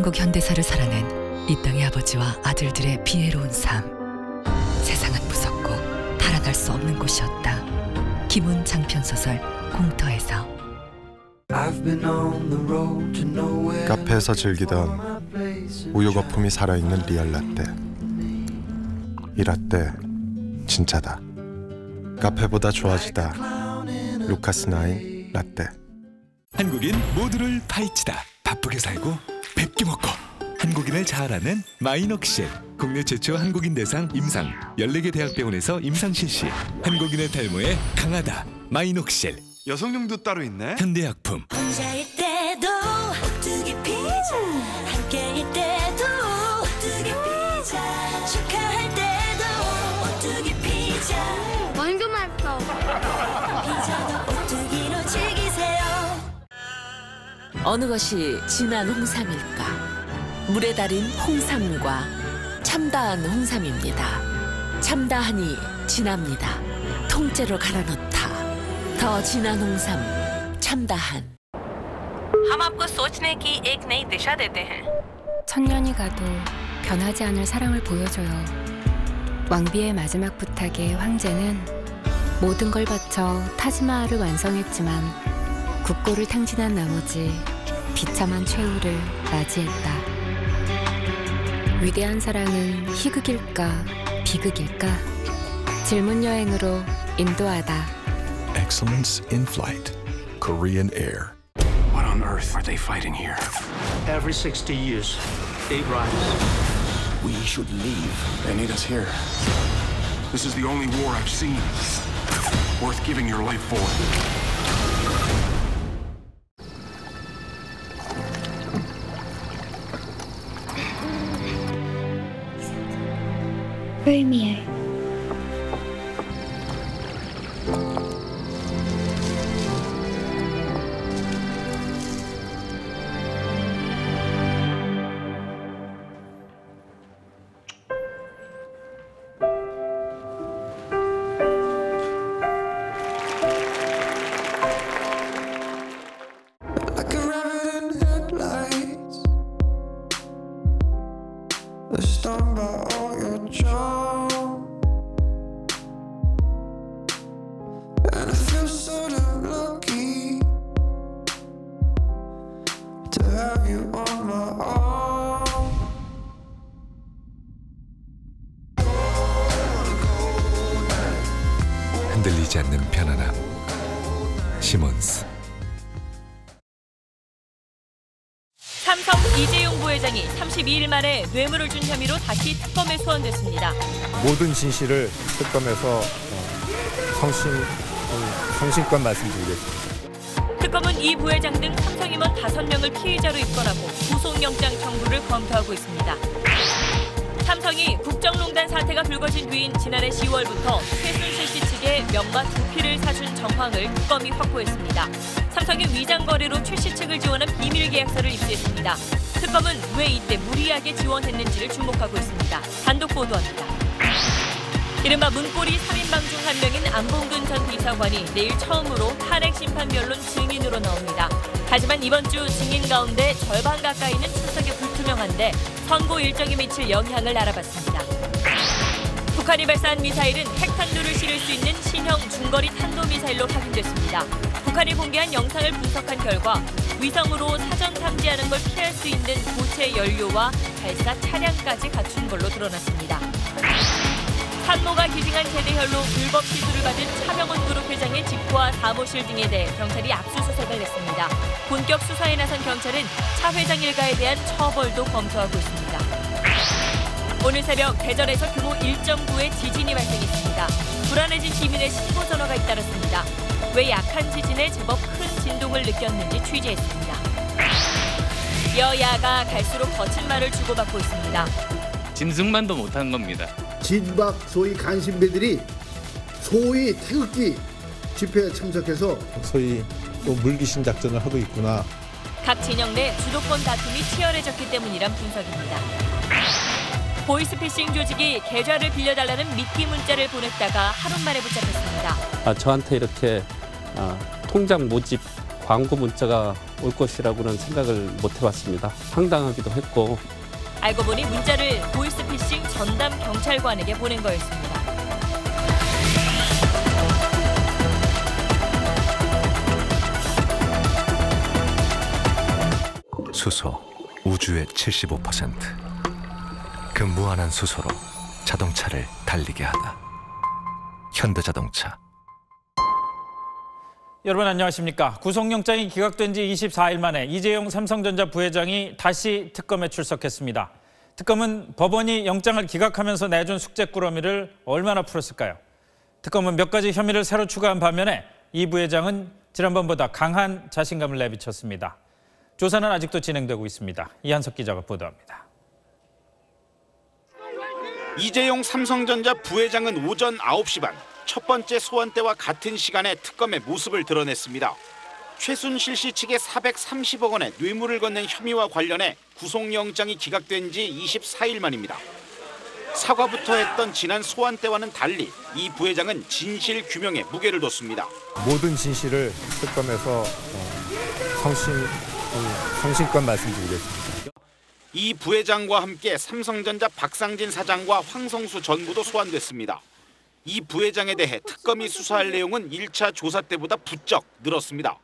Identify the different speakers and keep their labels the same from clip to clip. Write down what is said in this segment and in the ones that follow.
Speaker 1: 한국 현대사를 살아낸 이 땅의 아버지와 아들들의 비애로운 삶. 세상은 무섭고 달아날 수 없는 곳이었다. 김훈 장편소설 공터에서.
Speaker 2: 카페에서 즐기던 우유 거품이 살아있는 리얼 라떼. 이 라떼 진짜다. 카페보다 좋아지다. 루카스9 라떼.
Speaker 3: 한국인 모두를 파헤치다. 바쁘게 살고 뵙게 먹고 한국인을 잘 아는 마이녹실. 국내 최초 한국인 대상 임상 14개 대학병원에서 임상 실시. 한국인의 탈모에 강하다. 마이녹실.
Speaker 4: 여성용도 따로 있네.
Speaker 3: 현대약품.
Speaker 5: 혼자일 때도 오뚜기 피자, 함께일 때도 오뚜기 피자, 축하할 때도 오뚜기 피자.
Speaker 6: 완전 맛있어.
Speaker 5: 피자도 오뚜기로 즐기세요.
Speaker 7: 어느 것이 진한 홍삼일까? 물에 달인 홍삼과 참다한 홍삼입니다. 참다한이 진합니다. 통째로 갈아 넣다. 더 진한 홍삼 참다한.
Speaker 8: हम आपको सोचने की एक नई दिशा देते हैं.
Speaker 9: 천년이 가도 변하지 않을 사랑을 보여줘요. 왕비의 마지막 부탁에 황제는 모든 걸 바쳐 타지마할을 완성했지만 국고를 탕진한 나머지 비참한 최후를 맞이했다. 위대한 사랑은 희극일까 비극일까? 질문 여행으로 인도하다.
Speaker 10: Excellence in flight. Korean Air.
Speaker 11: What on earth are they fighting here?
Speaker 12: Every 60 years, 8 riders.
Speaker 11: We should leave. They need us here. This is the only war I've seen worth giving your life for.
Speaker 6: 의미해.
Speaker 13: Stung by all your charm, and I feel sort of lucky to have you on my arm.
Speaker 3: 흔들리지 않는 편안함. 시몬스.
Speaker 8: 삼성 이재용 부회장이 32일 만에 뇌물을 준 혐의로 다시 특검에 소환됐습니다.
Speaker 14: 모든 진실을 특검에서 성심껏 말씀드리겠습니다.
Speaker 8: 특검은 이 부회장 등 삼성 임원 5명을 피의자로 입건하고 구속영장 청구를 검토하고 있습니다. 삼성이 국정농단 사태가 불거진 뒤인 지난해 10월부터 최순실 씨 측에 명과 두피를 사준 정황을 특검이 확보했습니다. 삼성이 위장 거래로 최 씨 측을 지원한 비밀 계약서를 입수했습니다. 특검은 왜 이때 무리하게 지원했는지를 주목하고 있습니다. 단독 보도합니다. 이른바 문고리 3인방 중 한 명인 안봉근 전 비서관이 내일 처음으로 탄핵심판변론 증인으로 나옵니다. 하지만 이번 주 증인 가운데 절반 가까이는 출석이 불투명한데 선고 일정에 미칠 영향을 알아봤습니다. 북한이 발사한 미사일은 핵탄두를 실을 수 있는 신형 중거리 탄도미사일로 확인됐습니다. 북한이 공개한 영상을 분석한 결과 위성으로 사전 탐지하는 걸 피할 수 있는 고체 연료와 발사 차량까지 갖춘 걸로 드러났습니다. 산모가 기증한 제대혈로 불법 시술을 받은 차병원 그룹 회장의 집과 사무실 등에 대해 경찰이 압수수색을 했습니다. 본격 수사에 나선 경찰은 차 회장 일가에 대한 처벌도 검토하고 있습니다. 오늘 새벽 대전에서 규모 1.9의 지진이 발생했습니다. 불안해진 시민의 신고 전화가 잇따랐습니다. 왜 약한 지진에 제법 큰 진동을 느꼈는지 취재했습니다. 여야가 갈수록 거친 말을 주고받고 있습니다.
Speaker 15: 짐승만도 못한 겁니다.
Speaker 16: 진박 소위 간신배들이 소위 태극기 집회에 참석해서
Speaker 14: 소위 또 물귀신 작전을 하고 있구나.
Speaker 8: 각 진영 내 주도권 다툼이 치열해졌기 때문이란 분석입니다. 보이스피싱 조직이 계좌를 빌려달라는 미끼 문자를 보냈다가 하루 만에 붙잡혔습니다.
Speaker 17: 저한테 이렇게 통장 모집 광고 문자가
Speaker 4: 올 것이라고는 생각을 못 해봤습니다. 황당하기도 했고.
Speaker 8: 알고 보니 문자를 보이스피싱 전담 경찰관에게 보낸 거였습니다.
Speaker 6: 수소, 우주의 75%. 그 무한한 수소로 자동차를 달리게 하다. 현대자동차.
Speaker 17: 여러분 안녕하십니까. 구속영장이 기각된 지 24일 만에 이재용 삼성전자 부회장이 다시 특검에 출석했습니다. 특검은 법원이 영장을 기각하면서 내준 숙제 꾸러미를 얼마나 풀었을까요? 특검은 몇 가지 혐의를 새로 추가한 반면에 이 부회장은 지난번보다 강한 자신감을 내비쳤습니다. 조사는 아직도 진행되고 있습니다. 이한석 기자가 보도합니다.
Speaker 18: 이재용 삼성전자 부회장은 오전 9시 반 첫 번째 소환 때와 같은 시간에 특검의 모습을 드러냈습니다. 최순실 씨 측에 430억 원의 뇌물을 건넨 혐의와 관련해 구속영장이 기각된 지 24일 만입니다. 사과부터 했던 지난 소환 때와는 달리 이 부회장은 진실 규명에 무게를 뒀습니다.
Speaker 14: 모든 진실을 특검에서 성심껏 말씀드리겠습니다.
Speaker 18: 이 부회장과 함께 삼성전자 박상진 사장과 황성수 전무도 소환됐습니다. 이 부회장에 대해 특검이 수사할 내용은 1차 조사 때보다 부쩍 늘었습니다.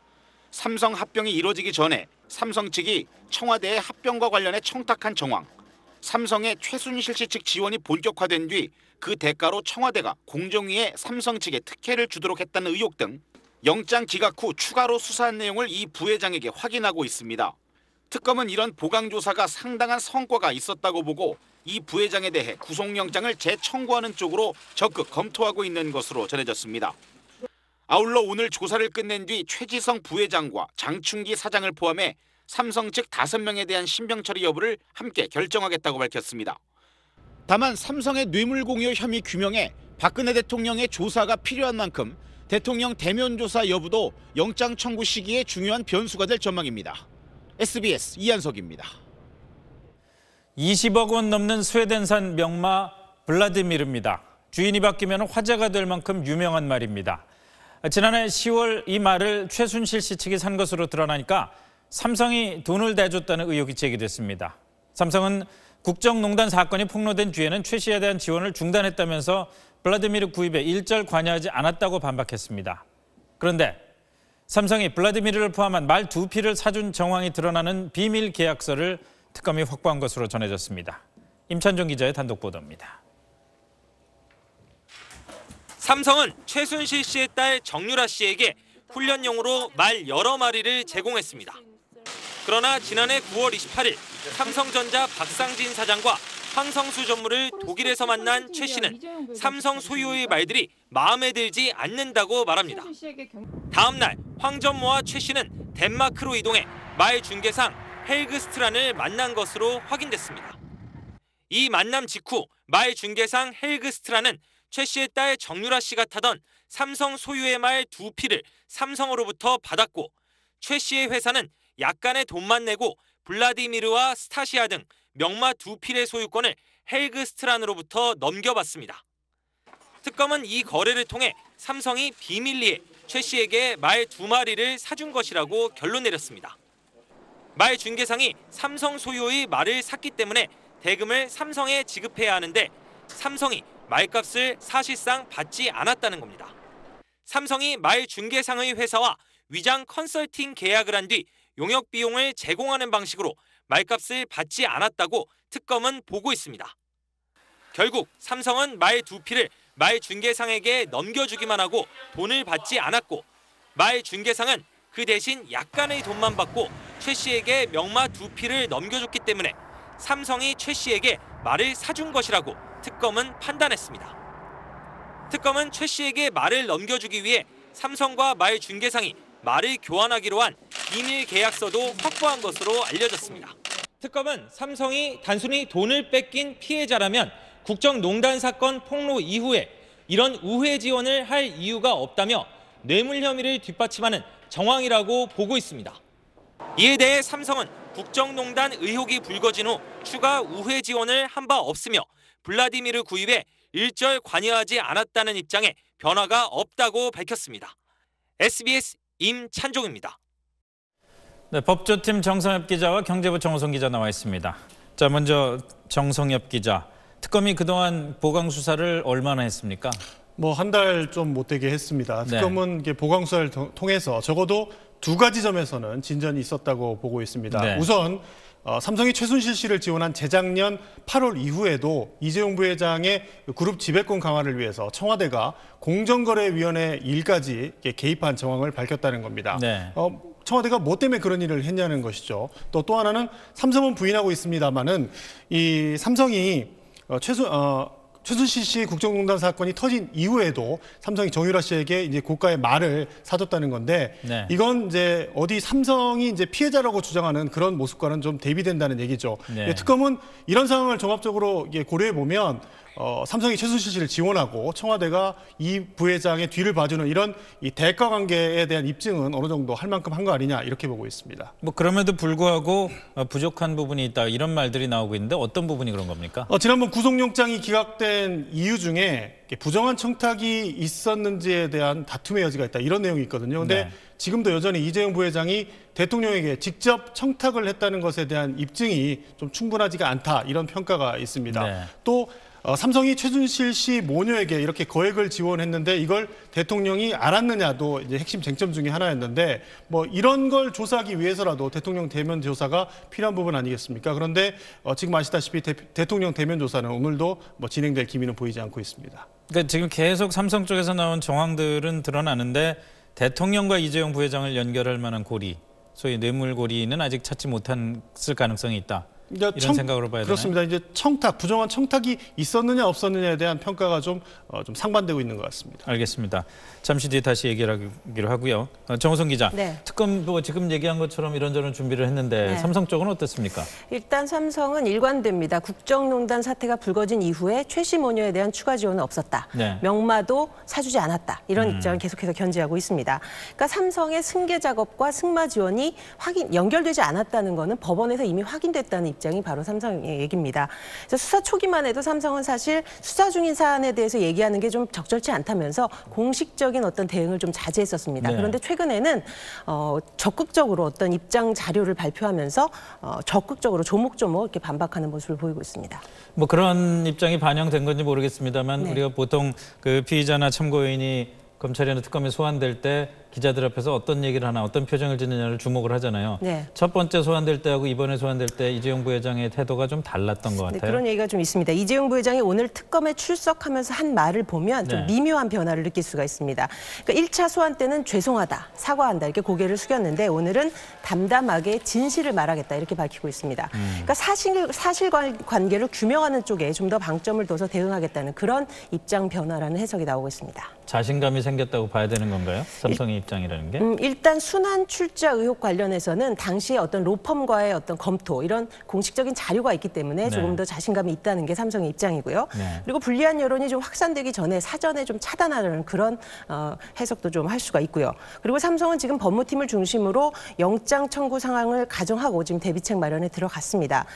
Speaker 18: 삼성 합병이 이뤄지기 전에 삼성 측이 청와대의 합병과 관련해 청탁한 정황, 삼성의 최순실 씨 측 지원이 본격화된 뒤 그 대가로 청와대가 공정위에 삼성 측에 특혜를 주도록 했다는 의혹 등 영장 기각 후 추가로 수사한 내용을 이 부회장에게 확인하고 있습니다. 특검은 이런 보강조사가 상당한 성과가 있었다고 보고 이 부회장에 대해 구속영장을 재청구하는 쪽으로 적극 검토하고 있는 것으로 전해졌습니다. 아울러 오늘 조사를 끝낸 뒤 최지성 부회장과 장충기 사장을 포함해 삼성 측 5명에 대한 신병 처리 여부를 함께 결정하겠다고 밝혔습니다. 다만 삼성의 뇌물 공여 혐의 규명에 박근혜 대통령의 조사가 필요한 만큼 대통령 대면 조사 여부도 영장 청구 시기에 중요한 변수가 될 전망입니다. SBS 이한석입니다.
Speaker 17: 20억 원 넘는 스웨덴산 명마 블라디미르입니다. 주인이 바뀌면 화제가 될 만큼 유명한 말입니다. 지난해 10월 이 말을 최순실 씨 측이 산 것으로 드러나니까 삼성이 돈을 대줬다는 의혹이 제기됐습니다. 삼성은 국정농단 사건이 폭로된 뒤에는 최 씨에 대한 지원을 중단했다면서 블라디미르 구입에 일절 관여하지 않았다고 반박했습니다. 그런데 삼성이 블라디미르를 포함한 말 2필을 사준 정황이 드러나는 비밀 계약서를 특검이 확보한 것으로 전해졌습니다. 임찬종 기자의 단독 보도입니다.
Speaker 19: 삼성은 최순실 씨의 딸 정유라 씨에게 훈련용으로 말 여러 마리를 제공했습니다. 그러나 지난해 9월 28일 삼성전자 박상진 사장과 황성수 전무를 독일에서 만난 최 씨는 삼성 소유의 말들이 마음에 들지 않는다고 말합니다. 다음 날 황 전무와 최 씨는 덴마크로 이동해 말 중개상 헬그스트란을 만난 것으로 확인됐습니다. 이 만남 직후 말 중개상 헬그스트란은 최 씨의 딸 정유라 씨가 타던 삼성 소유의 말 2필을 삼성으로부터 받았고 최 씨의 회사는 약간의 돈만 내고 블라디미르와 스타시아 등 명마 2필의 소유권을 헬그스트란으로부터 넘겨받습니다. 특검은 이 거래를 통해 삼성이 비밀리에 최 씨에게 말 2마리를 사준 것이라고 결론 내렸습니다. 말 중개상이 삼성 소유의 말을 샀기 때문에 대금을 삼성에 지급해야 하는데 삼성이 말값을 사실상 받지 않았다는 겁니다. 삼성이 말 중개상의 회사와 위장 컨설팅 계약을 한 뒤 용역 비용을 제공하는 방식으로 말값을 받지 않았다고 특검은 보고 있습니다. 결국 삼성은 말 2필을 말 중개상에게 넘겨주기만 하고 돈을 받지 않았고 말 중개상은 그 대신 약간의 돈만 받고 최 씨에게 명마 2필을 넘겨줬기 때문에 삼성이 최 씨에게 말을 사준 것이라고 특검은 판단했습니다. 특검은 최 씨에게 말을 넘겨주기 위해 삼성과 말 중개상이 말을 교환하기로 한 비밀 계약서도 확보한 것으로 알려졌습니다. 특검은 삼성이 단순히 돈을 뺏긴 피해자라면 국정농단 사건 폭로 이후에 이런 우회 지원을 할 이유가 없다며 뇌물 혐의를 뒷받침하는 정황이라고 보고 있습니다. 이에 대해 삼성은 국정농단 의혹이 불거진 후 추가 우회 지원을 한 바 없으며 블라디미르 구입에 일절 관여하지 않았다는 입장에 변화가 없다고 밝혔습니다. SBS 임찬종입니다.
Speaker 17: 네, 법조팀 정성엽 기자와 경제부 정호성 기자 나와 있습니다. 자, 먼저 정성엽 기자. 특검이 그동안 보강 수사를 얼마나 했습니까?
Speaker 20: 뭐 한 달 좀 못되게 했습니다. 특검은 네. 보강 수사를 통해서 적어도 두 가지 점에서는 진전이 있었다고 보고 있습니다. 네. 우선 삼성이 최순실 씨를 지원한 재작년 8월 이후에도 이재용 부회장의 그룹 지배권 강화를 위해서 청와대가 공정거래위원회 일까지 개입한 정황을 밝혔다는 겁니다. 네. 청와대가 뭐 때문에 그런 일을 했냐는 것이죠. 또 하나는 삼성은 부인하고 있습니다만은 이 삼성이 최순실 씨 국정농단 사건이 터진 이후에도 삼성이 정유라 씨에게 이제 고가의 말을 사줬다는 건데 네. 이건 이제 어디 삼성이 이제 피해자라고 주장하는 그런 모습과는 좀 대비된다는 얘기죠. 네. 특검은 이런 상황을 종합적으로 고려해 보면 삼성이 최순실 씨를 지원하고 청와대가 이 부회장의 뒤를 봐주는 이런 이 대가 관계에 대한 입증은 어느 정도 할 만큼 한 거 아니냐 이렇게 보고 있습니다.
Speaker 17: 뭐 그럼에도 불구하고 부족한 부분이 있다 이런 말들이 나오고 있는데 어떤 부분이 그런 겁니까?
Speaker 20: 지난번 구속영장이 기각된 이유 중에 부정한 청탁이 있었는지에 대한 다툼의 여지가 있다 이런 내용이 있거든요. 근데 네. 지금도 여전히 이재용 부회장이 대통령에게 직접 청탁을 했다는 것에 대한 입증이 좀 충분하지가 않다 이런 평가가 있습니다. 네. 또 삼성이 최순실 씨 모녀에게 이렇게 거액을 지원했는데 이걸 대통령이 알았느냐도 이제 핵심 쟁점 중에 하나였는데 뭐 이런 걸 조사하기 위해서라도 대통령 대면 조사가 필요한 부분 아니겠습니까? 그런데 지금 아시다시피 대통령 대면 조사는 오늘도 뭐 진행될 기미는 보이지 않고 있습니다.
Speaker 17: 그러니까 지금 계속 삼성 쪽에서 나온 정황들은 드러나는데 대통령과 이재용 부회장을 연결할 만한 고리, 소위 뇌물고리는 아직 찾지 못했을 가능성이 있다. 이런 생각으로 봐야 되나요?
Speaker 20: 그렇습니다. 이제 청탁, 부정한 청탁이 있었느냐 없었느냐에 대한 평가가 좀 상반되고 있는 것 같습니다.
Speaker 17: 알겠습니다. 잠시 뒤에 다시 얘기를 하기로 하고요. 정호성 기자,
Speaker 21: 네.
Speaker 17: 특검 지금 얘기한 것처럼 이런저런 준비를 했는데 네. 삼성 쪽은 어떻습니까?
Speaker 21: 일단 삼성은 일관됩니다. 국정농단 사태가 불거진 이후에 최 씨 모녀에 대한 추가 지원은 없었다. 네. 명마도 사주지 않았다. 이런 입장을 계속해서 견지하고 있습니다. 그러니까 삼성의 승계 작업과 승마 지원이 연결되지 않았다는 것은 법원에서 이미 확인됐다는 입장이 바로 삼성의 얘기입니다. 그래서 수사 초기만 해도 삼성은 사실 수사 중인 사안에 대해서 얘기하는 게 좀 적절치 않다면서 공식적인 어떤 대응을 좀 자제했었습니다. 네. 그런데 최근에는 적극적으로 어떤 입장 자료를 발표하면서 적극적으로 조목조목 이렇게 반박하는 모습을 보이고 있습니다.
Speaker 17: 뭐 그런 입장이 반영된 건지 모르겠습니다만 네. 우리가 보통 그 피의자나 참고인이 검찰이나 특검에 소환될 때 기자들 앞에서 어떤 얘기를 하나 어떤 표정을 짓느냐를 주목을 하잖아요. 네. 첫 번째 소환될 때하고 이번에 소환될 때 이재용 부회장의 태도가 좀 달랐던 것 같아요.
Speaker 21: 네, 그런 얘기가 좀 있습니다. 이재용 부회장이 오늘 특검에 출석하면서 한 말을 보면 좀 네. 미묘한 변화를 느낄 수가 있습니다. 그러니까 1차 소환 때는 죄송하다, 사과한다 이렇게 고개를 숙였는데 오늘은 담담하게 진실을 말하겠다 이렇게 밝히고 있습니다. 그러니까 사실관계를 규명하는 쪽에 좀 더 방점을 둬서 대응하겠다는 그런 입장 변화라는 해석이 나오고 있습니다.
Speaker 17: 자신감이 생겼다고 봐야 되는 건가요? 삼성의 입장이라는 게?
Speaker 21: 일단 순환 출자 의혹 관련해서는 당시에 어떤 로펌과의 어떤 검토 이런 공식적인 자료가 있기 때문에 네. 조금 더 자신감이 있다는 게 삼성의 입장이고요. 네. 그리고 불리한 여론이 좀 확산되기 전에 사전에 좀 차단하려는 그런 해석도 좀 할 수가 있고요. 그리고 삼성은 지금 법무팀을 중심으로 영장 청구 상황을 가정하고 지금 대비책 마련에 들어갔습니다.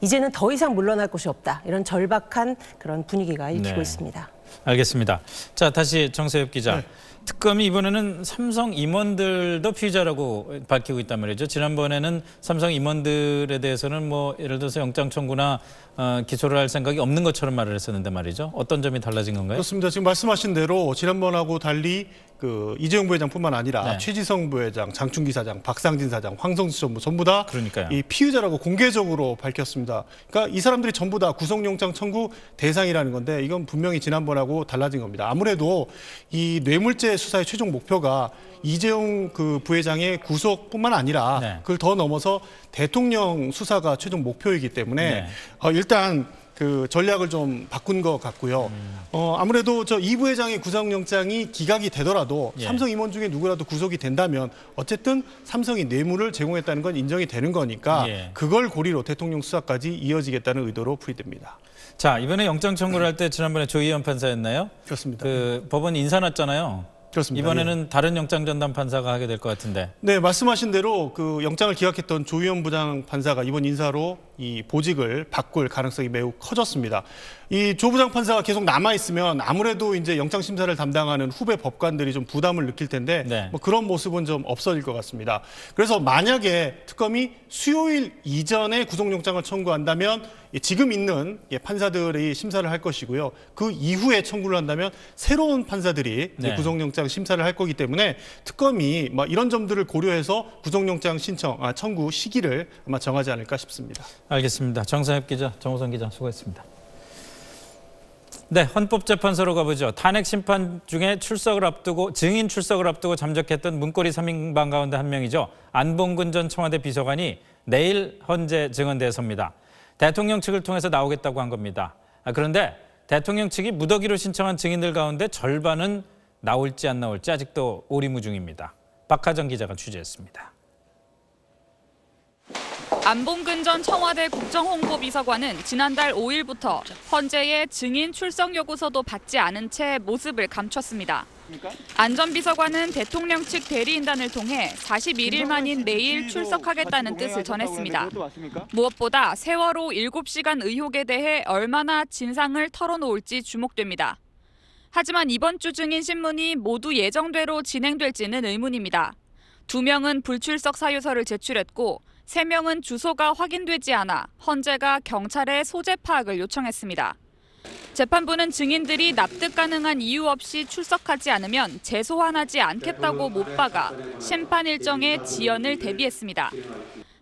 Speaker 21: 이제는 더 이상 물러날 곳이 없다. 이런 절박한 그런 분위기가 읽히고
Speaker 17: 네.
Speaker 21: 있습니다.
Speaker 17: 알겠습니다. 자, 다시 정세엽 기자. 네. 특검이 이번에는 삼성 임원들도 피의자라고 밝히고 있단 말이죠. 지난번에는 삼성 임원들에 대해서는 뭐 예를 들어서 영장 청구나 기소를 할 생각이 없는 것처럼 말을 했었는데 말이죠. 어떤 점이 달라진 건가요?
Speaker 20: 그렇습니다. 지금 말씀하신 대로 지난번하고 달리 그 이재용 부회장뿐만 아니라
Speaker 17: 네.
Speaker 20: 최지성 부회장, 장충기 사장, 박상진 사장, 황성수 전부 다 이 피의자라고 공개적으로 밝혔습니다. 그러니까 이 사람들이 전부 다 구속영장 청구 대상이라는 건데 이건 분명히 지난번하고 달라진 겁니다. 아무래도 이 뇌물죄 수사의 최종 목표가 이재용 그 부회장의 구속뿐만 아니라 네. 그걸 더 넘어서 대통령 수사가 최종 목표이기 때문에 네. 일단 그 전략을 좀 바꾼 것 같고요. 아무래도 이 부회장의 구속영장이 기각이 되더라도 예. 삼성 임원 중에 누구라도 구속이 된다면 어쨌든 삼성이 뇌물을 제공했다는 건 인정이 되는 거니까 예. 그걸 고리로 대통령 수사까지 이어지겠다는 의도로 풀이됩니다.
Speaker 17: 자, 이번에 영장 청구를 할 때 지난번에 조희연 판사였나요?
Speaker 20: 그렇습니다.
Speaker 17: 그 법원 인사 났잖아요.
Speaker 20: 그렇습니다.
Speaker 17: 이번에는
Speaker 20: 예.
Speaker 17: 다른 영장 전담 판사가 하게 될 것 같은데.
Speaker 20: 네, 말씀하신 대로 그 영장을 기각했던 조희연 부장 판사가 이번 인사로 이 보직을 바꿀 가능성이 매우 커졌습니다. 이 조 부장판사가 계속 남아 있으면 아무래도 이제 영장 심사를 담당하는 후배 법관들이 좀 부담을 느낄 텐데
Speaker 17: 네.
Speaker 20: 뭐 그런 모습은 좀 없어질 것 같습니다. 그래서 만약에 특검이 수요일 이전에 구속영장을 청구한다면 지금 있는 판사들이 심사를 할 것이고요. 그 이후에 청구를 한다면 새로운 판사들이
Speaker 17: 네.
Speaker 20: 구속영장 심사를 할 거기 때문에 특검이 이런 점들을 고려해서 구속영장 청구 시기를 아마 정하지 않을까 싶습니다.
Speaker 17: 알겠습니다. 정상엽 기자, 정호선 기자 수고했습니다. 네, 헌법재판소로 가보죠. 탄핵 심판 중에 증인 출석을 앞두고 잠적했던 문고리 3인방 가운데 한 명이죠. 안봉근 전 청와대 비서관이 내일 헌재 증언대에 섭니다. 대통령 측을 통해서 나오겠다고 한 겁니다. 그런데 대통령 측이 무더기로 신청한 증인들 가운데 절반은 나올지 안 나올지 아직도 오리무중입니다. 박하정 기자가 취재했습니다.
Speaker 1: 안봉근 전 청와대 국정홍보비서관은 지난달 5일부터 헌재에 증인 출석 요구서도 받지 않은 채 모습을 감췄습니다. 안 전 비서관은 대통령 측 대리인단을 통해 41일 만인 내일 출석하겠다는 뜻을 전했습니다. 무엇보다 세월호 7시간 의혹에 대해 얼마나 진상을 털어놓을지 주목됩니다. 하지만 이번 주 증인 신문이 모두 예정대로 진행될지는 의문입니다. 2명은 불출석 사유서를 제출했고 3명은 주소가 확인되지 않아 헌재가 경찰에 소재 파악을 요청했습니다. 재판부는 증인들이 납득 가능한 이유 없이 출석하지 않으면 재소환하지 않겠다고 못 박아 심판 일정의 지연을 대비했습니다.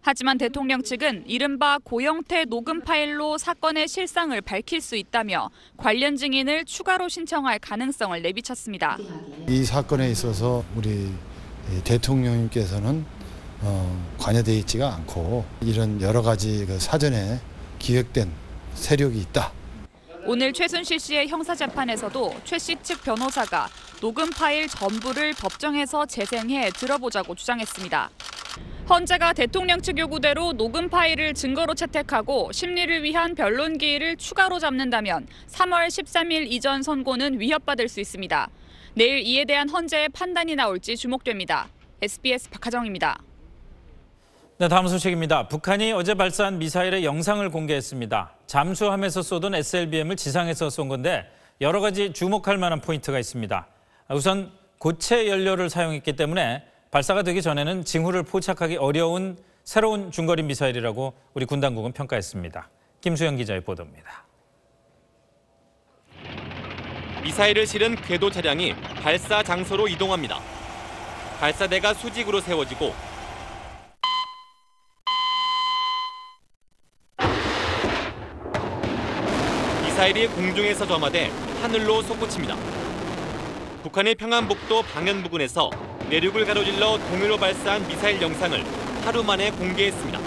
Speaker 1: 하지만 대통령 측은 이른바 고영태 녹음 파일로 사건의 실상을 밝힐 수 있다며 관련 증인을 추가로 신청할 가능성을 내비쳤습니다.
Speaker 22: 이 사건에 있어서 우리 대통령님께서는 관여되어 있지가 않고 이런 여러 가지 사전에 기획된 세력이 있다.
Speaker 1: 오늘 최순실 씨의 형사재판에서도 최 씨 측 변호사가 녹음 파일 전부를 법정에서 재생해 들어보자고 주장했습니다. 헌재가 대통령 측 요구대로 녹음 파일을 증거로 채택하고 심리를 위한 변론 기일을 추가로 잡는다면 3월 13일 이전 선고는 위협받을 수 있습니다. 내일 이에 대한 헌재의 판단이 나올지 주목됩니다. SBS 박하정입니다.
Speaker 17: 네, 다음 소식입니다. 북한이 어제 발사한 미사일의 영상을 공개했습니다. 잠수함에서 쏘던 SLBM을 지상에서 쏜 건데 여러 가지 주목할 만한 포인트가 있습니다. 우선 고체 연료를 사용했기 때문에 발사가 되기 전에는 징후를 포착하기 어려운 새로운 중거리 미사일이라고 우리 군 당국은 평가했습니다. 김수영 기자의 보도입니다.
Speaker 19: 미사일을 실은 궤도 차량이 발사 장소로 이동합니다. 발사대가 수직으로 세워지고 미사일이 공중에서 점화돼 하늘로 솟구칩니다. 북한의 평안북도 방현 부근에서 내륙을 가로질러 동해로 발사한 미사일 영상을 하루 만에 공개했습니다.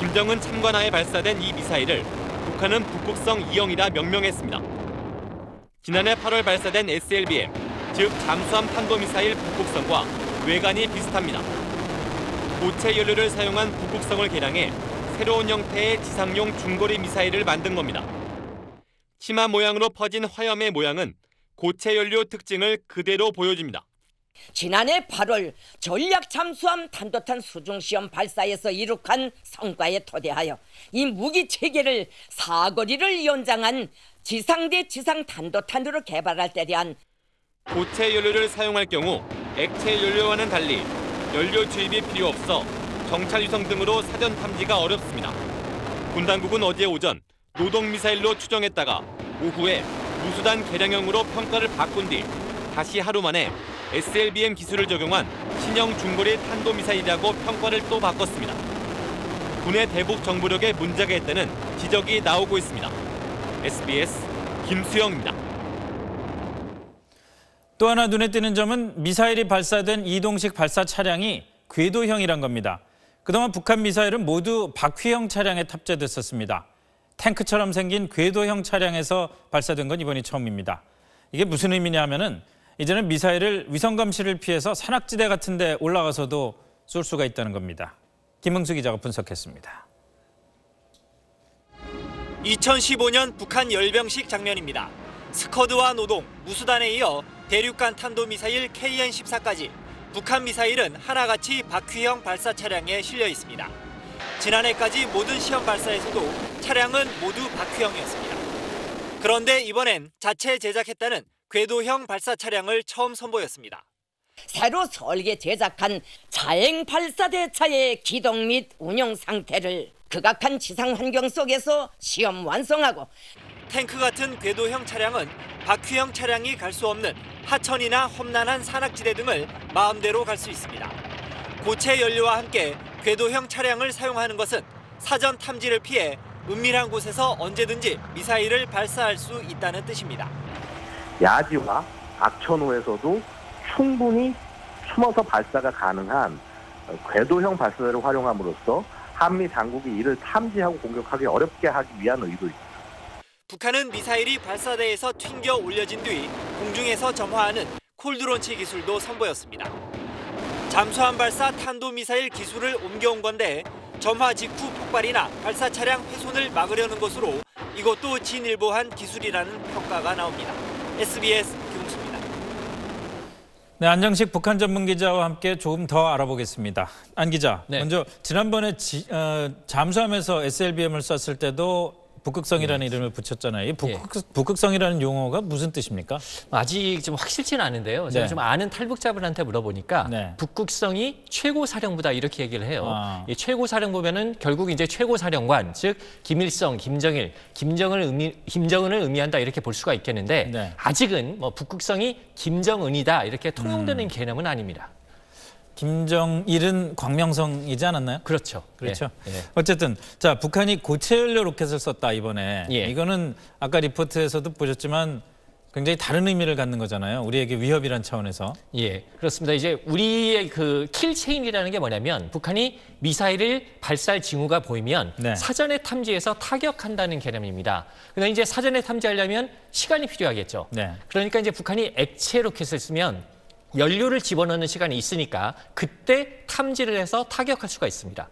Speaker 19: 김정은 참관하에 발사된 이 미사일을 북한은 북극성 2형이라 명명했습니다. 지난해 8월 발사된 SLBM, 즉 잠수함 탄도미사일 북극성과 외관이 비슷합니다. 고체 연료를 사용한 북극성을 개량해 새로운 형태의 지상용 중거리 미사일을 만든 겁니다. 치마 모양으로 퍼진 화염의 모양은 고체 연료 특징을 그대로 보여줍니다.
Speaker 23: 지난해 8월 전략 잠수함 탄도탄 수중시험 발사에서 이룩한 성과에 토대하여 이 무기 체계를 사거리를 연장한 지상대 지상 탄도탄으로 개발할 때 대한
Speaker 19: 고체 연료를 사용할 경우 액체 연료와는 달리 연료 주입이 필요 없어 정찰 위성 등으로 사전 탐지가 어렵습니다. 군 당국은 어제 오전 노동 미사일로 추정했다가 오후에 무수단 개량형으로 평가를 바꾼 뒤 다시 하루 만에 SLBM 기술을 적용한 신형 중거리 탄도미사일이라고 평가를 또 바꿨습니다. 군의 대북 정보력에 문제가 있다는 지적이 나오고 있습니다. SBS 김수영입니다.
Speaker 17: 또 하나 눈에 띄는 점은 미사일이 발사된 이동식 발사 차량이 궤도형이란 겁니다. 그동안 북한 미사일은 모두 바퀴형 차량에 탑재됐었습니다. 탱크처럼 생긴 궤도형 차량에서 발사된 건 이번이 처음입니다. 이게 무슨 의미냐면은 이제는 미사일을 위성 감시를 피해서 산악지대 같은 데 올라가서도 쏠 수가 있다는 겁니다. 김흥수 기자가 분석했습니다.
Speaker 24: 2015년 북한 열병식 장면입니다. 스커드와 노동, 무수단에 이어 대륙간 탄도미사일 KN-14까지 북한 미사일은 하나같이 바퀴형 발사 차량에 실려 있습니다. 지난해까지 모든 시험 발사에서도 차량은 모두 바퀴형이었습니다. 그런데 이번엔 자체 제작했다는 궤도형 발사 차량을 처음 선보였습니다.
Speaker 23: 새로 설계 제작한 자행 발사 대차의 기동 및 운영 상태를 극악한 지상 환경 속에서 시험 완성하고
Speaker 24: 탱크 같은 궤도형 차량은 바퀴형 차량이 갈 수 없는 하천이나 험난한 산악지대 등을 마음대로 갈 수 있습니다. 고체 연료와 함께 궤도형 차량을 사용하는 것은 사전 탐지를 피해 은밀한 곳에서 언제든지 미사일을 발사할 수 있다는 뜻입니다.
Speaker 2: 야지와 악천후에서도 충분히 숨어서 발사가 가능한 궤도형 발사대를 활용함으로써 한미 당국이 이를 탐지하고 공격하기 어렵게 하기 위한 의도 있습니다.
Speaker 24: 북한은 미사일이 발사대에서 튕겨 올려진 뒤 공중에서 점화하는 콜드론치 기술도 선보였습니다. 잠수함 발사 탄도미사일 기술을 옮겨온 건데 점화 직후 폭발이나 발사 차량 훼손을 막으려는 것으로 이것도 진일보한 기술이라는 평가가 나옵니다. SBS 김웅수입니다.
Speaker 17: 네, 안정식 북한 전문 기자와 함께 조금 더 알아보겠습니다. 안 기자,
Speaker 5: 네.
Speaker 17: 먼저 지난번에 잠수함에서 SLBM을 쐈을 때도 북극성이라는 이름을 붙였잖아요. 이 북극성이라는 용어가 무슨 뜻입니까?
Speaker 5: 아직 좀 확실치는 않은데요. 제가 좀 아는 탈북자분한테 물어보니까 북극성이 최고사령부다 이렇게 얘기를 해요. 이 최고사령부면은 결국 이제 최고사령관, 즉 김일성, 김정일, 김정은을 의미한다 이렇게 볼 수가 있겠는데 아직은 뭐 북극성이 김정은이다 이렇게 통용되는 개념은 아닙니다.
Speaker 17: 김정일은 광명성이지 않았나요?
Speaker 5: 그렇죠.
Speaker 17: 그렇죠. 어쨌든 자, 북한이 고체 연료 로켓을 썼다 이번에. 이거는 아까 리포트에서도 보셨지만 굉장히 다른 의미를 갖는 거잖아요. 우리에게 위협이란 차원에서.
Speaker 5: 예, 그렇습니다. 이제 우리의 그 킬체인이라는 게 뭐냐면 북한이 미사일을 발사할 징후가 보이면 사전에 탐지해서 타격한다는 개념입니다. 그런데 이제 사전에 탐지하려면 시간이 필요하겠죠. 그러니까 이제 북한이 액체 로켓을 쓰면 연료를 집어넣는 시간이 있으니까 그때 탐지를 해서 타격할 수가 있습니다.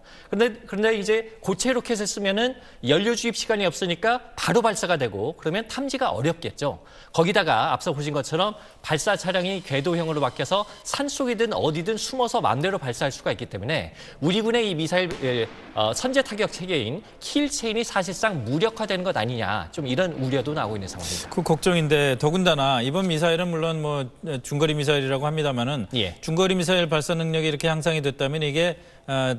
Speaker 5: 그런데 이제 고체 로켓을 쓰면은 연료 주입 시간이 없으니까 바로 발사가 되고 그러면 탐지가 어렵겠죠. 거기다가 앞서 보신 것처럼 발사 차량이 궤도형으로 바뀌어서 산속이든 어디든 숨어서 마음대로 발사할 수가 있기 때문에 우리군의 이 미사일 선제 타격 체계인 킬체인이 사실상 무력화되는 것 아니냐, 좀 이런 우려도 나오고 있는 상황입니다.
Speaker 17: 그 걱정인데 더군다나 이번 미사일은 물론 뭐 중거리 미사일이라고 합니다만은 중거리 미사일 발사 능력이 이렇게 향상이 됐다면 이게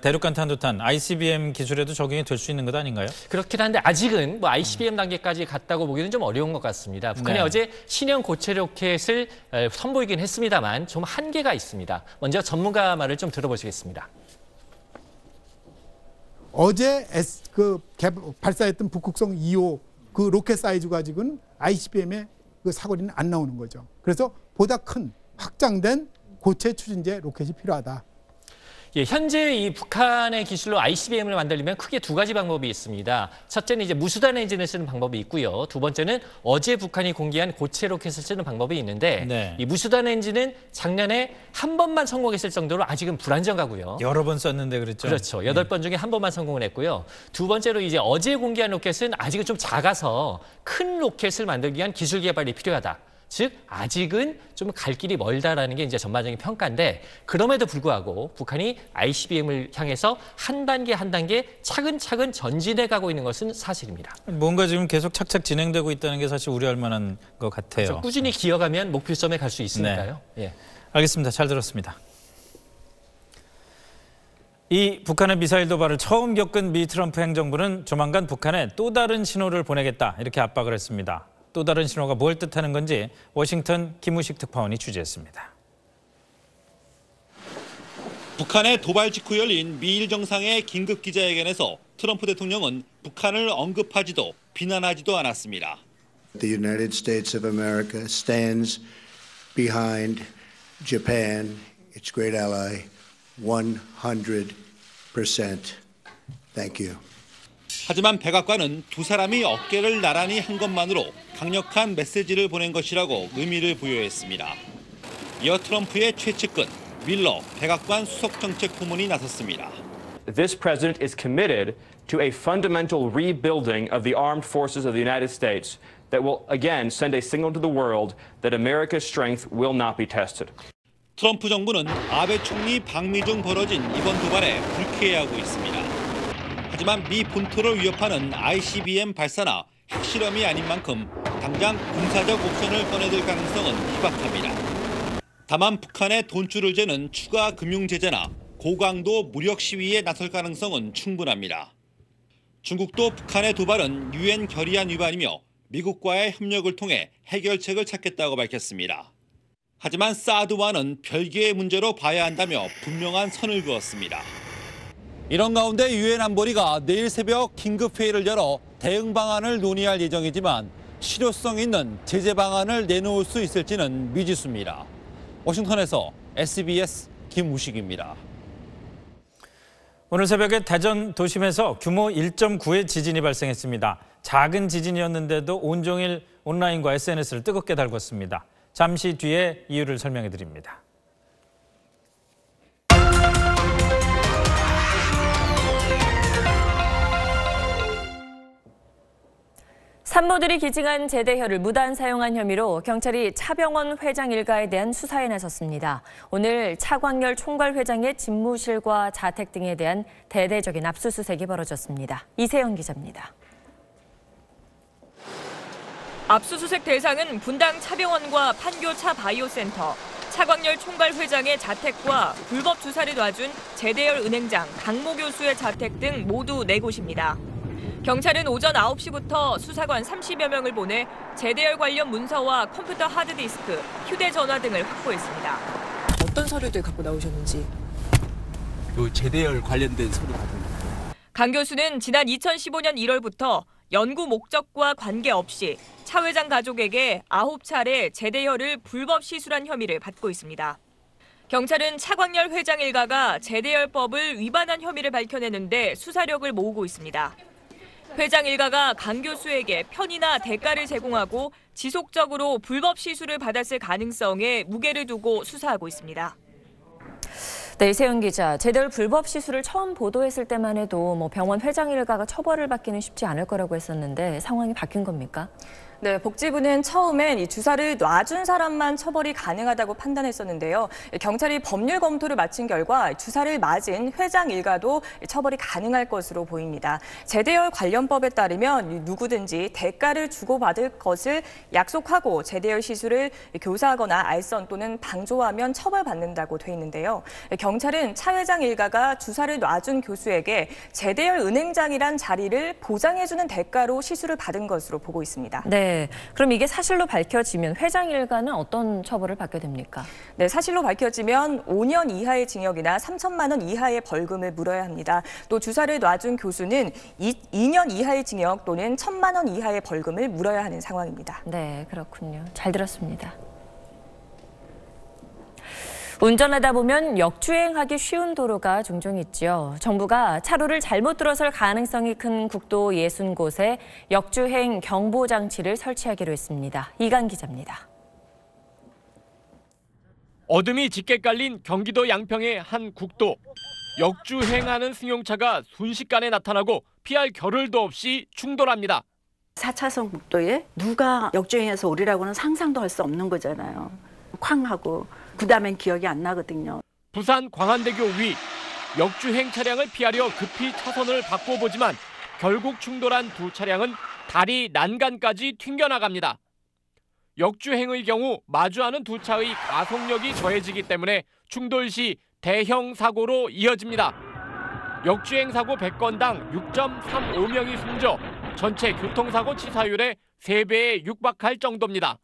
Speaker 17: 대륙간 탄도탄 ICBM 기술에도 적용이 될 수 있는 것 아닌가요?
Speaker 5: 그렇긴 한데 아직은 뭐 ICBM 단계까지 갔다고 보기는 좀 어려운 것 같습니다. 북한이 어제 신형 고체 로켓을 선보이긴 했습니다만 좀 한계가 있습니다. 먼저 전문가 말을 좀 들어보시겠습니다.
Speaker 7: 어제 발사했던 북극성 2호 그 로켓 사이즈 가지고는 ICBM의 그 사거리는 안 나오는 거죠. 그래서 보다 큰 확장된 고체 추진제 로켓이 필요하다.
Speaker 5: 예, 현재 이 북한의 기술로 ICBM을 만들려면 크게 두 가지 방법이 있습니다. 첫째는 이제 무수단 엔진을 쓰는 방법이 있고요. 두 번째는 어제 북한이 공개한 고체 로켓을 쓰는 방법이 있는데 이 무수단 엔진은 작년에 한 번만 성공했을 정도로 아직은 불안정하고요.
Speaker 17: 여러 번 썼는데 그랬죠.
Speaker 5: 그렇죠. 8번 중에 한 번만 성공을 했고요. 두 번째로 이제 어제 공개한 로켓은 아직은 좀 작아서 큰 로켓을 만들기 위한 기술 개발이 필요하다. 즉 아직은 좀 갈 길이 멀다라는 게 이제 전반적인 평가인데 그럼에도 불구하고 북한이 ICBM을 향해서 한 단계 한 단계 차근차근 전진해 가고 있는 것은 사실입니다.
Speaker 17: 뭔가 지금 계속 착착 진행되고 있다는 게 사실 우려할 만한 것 같아요.
Speaker 5: 그렇죠. 꾸준히 기어가면 목표점에 갈 수 있으니까요.
Speaker 17: 알겠습니다. 잘 들었습니다. 이 북한의 미사일 도발을 처음 겪은 미 트럼프 행정부는 조만간 북한에 또 다른 신호를 보내겠다 이렇게 압박을 했습니다. 또 다른 신호가 뭘 뜻하는 건지 워싱턴 김우식 특파원이 취재했습니다.
Speaker 9: 북한의 도발 직후 열린 미일 정상의 긴급 기자회견에서 트럼프 대통령은 북한을 언급하지도 비난하지도 않았습니다.
Speaker 25: The United States of America stands behind Japan, its great ally, 100%. Thank you.
Speaker 9: 하지만 백악관은 두 사람이 어깨를 나란히 한 것만으로 강력한 메시지를 보낸 것이라고 의미를 부여했습니다. 이어 트럼프의 최측근 밀러 백악관 수석정책부문이 나섰습니다.
Speaker 26: This president is committed to a fundamental rebuilding of the armed forces of the United States that will again send a signal to the world that America's strength will not be tested.
Speaker 9: 트럼프 정부는 아베 총리 방미 중 벌어진 이번 도발에 불쾌해하고 있습니다. 하지만 미 본토를 위협하는 ICBM 발사나 핵실험이 아닌 만큼 당장 군사적 옵션을 꺼내들 가능성은 희박합니다. 다만 북한의 돈줄을 재는 추가 금융 제재나 고강도 무력 시위에 나설 가능성은 충분합니다. 중국도 북한의 도발은 유엔 결의안 위반이며 미국과의 협력을 통해 해결책을 찾겠다고 밝혔습니다. 하지만 사드와는 별개의 문제로 봐야 한다며 분명한 선을 그었습니다. 이런 가운데 유엔 안보리가 내일 새벽 긴급회의를 열어 대응 방안을 논의할 예정이지만 실효성 있는 제재 방안을 내놓을 수 있을지는 미지수입니다. 워싱턴에서 SBS 김우식입니다.
Speaker 17: 오늘 새벽에 대전 도심에서 규모 1.9의 지진이 발생했습니다. 작은 지진이었는데도 온종일 온라인과 SNS를 뜨겁게 달궜습니다. 잠시 뒤에 이유를 설명해 드립니다.
Speaker 3: 산모들이 기증한 제대혈을 무단 사용한 혐의로 경찰이 차병원 회장 일가에 대한 수사에 나섰습니다. 오늘 차광열 총괄 회장의 집무실과 자택 등에 대한 대대적인 압수수색이 벌어졌습니다. 이세영 기자입니다.
Speaker 8: 압수수색 대상은 분당 차병원과 판교차 바이오센터, 차광열 총괄 회장의 자택과 불법 주사를 놔준 제대열 은행장 강모 교수의 자택 등 모두 4곳입니다. 경찰은 오전 9시부터 수사관 30여 명을 보내 제대열 관련 문서와 컴퓨터 하드디스크, 휴대전화 등을 확보했습니다.
Speaker 10: 어떤 서류들 갖고 나오셨는지.
Speaker 11: 제대열 관련된 서류 받은 거.
Speaker 8: 강 교수는 지난 2015년 1월부터 연구 목적과 관계없이 차 회장 가족에게 9차례 제대열을 불법 시술한 혐의를 받고 있습니다. 경찰은 차광열 회장 일가가 제대열법을 위반한 혐의를 밝혀내는데 수사력을 모으고 있습니다. 회장 일가가 강 교수에게 편의나 대가를 제공하고 지속적으로 불법 시술을 받았을 가능성에 무게를 두고 수사하고 있습니다.
Speaker 3: 네, 이세영 기자. 제대열 불법 시술을 처음 보도했을 때만 해도 병원 회장 일가가 처벌을 받기는 쉽지 않을 거라고 했었는데 상황이 바뀐 겁니까?
Speaker 12: 네, 복지부는 처음엔 이 주사를 놔준 사람만 처벌이 가능하다고 판단했었는데요. 경찰이 법률 검토를 마친 결과 주사를 맞은 회장 일가도 처벌이 가능할 것으로 보입니다. 제대열 관련법에 따르면 누구든지 대가를 주고받을 것을 약속하고 제대열 시술을 교사하거나 알선 또는 방조하면 처벌받는다고 돼 있는데요. 경찰은 차 회장 일가가 주사를 놔준 교수에게 제대열 은행장이란 자리를 보장해주는 대가로 시술을 받은 것으로 보고 있습니다.
Speaker 3: 네. 그럼 이게 사실로 밝혀지면 회장 일가는 어떤 처벌을 받게 됩니까?
Speaker 12: 네, 사실로 밝혀지면 5년 이하의 징역이나 3천만 원 이하의 벌금을 물어야 합니다. 또 주사를 놔준 교수는 2년 이하의 징역 또는 1,000만 원 이하의 벌금을 물어야 하는 상황입니다.
Speaker 3: 네, 그렇군요. 잘 들었습니다. 운전하다 보면 역주행하기 쉬운 도로가 종종 있죠. 정부가 차로를 잘못 들어설 가능성이 큰 국도 60곳에 역주행 경보 장치를 설치하기로 했습니다. 이강 기자입니다.
Speaker 13: 어둠이 짙게 깔린 경기도 양평의 한 국도. 역주행하는 승용차가 순식간에 나타나고 피할 겨를도 없이 충돌합니다.
Speaker 15: 4차선 국도에 누가 역주행해서 오리라고는 상상도 할 수 없는 거잖아요. 쾅 하고. 그다음엔 기억이 안 나거든요.
Speaker 13: 부산 광안대교 위 역주행 차량을 피하려 급히 차선을 바꿔보지만 결국 충돌한 두 차량은 다리 난간까지 튕겨나갑니다. 역주행의 경우 마주하는 두 차의 가속력이 더해지기 때문에 충돌 시 대형 사고로 이어집니다. 역주행 사고 100건당 6.35명이 숨져 전체 교통사고 치사율의 3배에 육박할 정도입니다.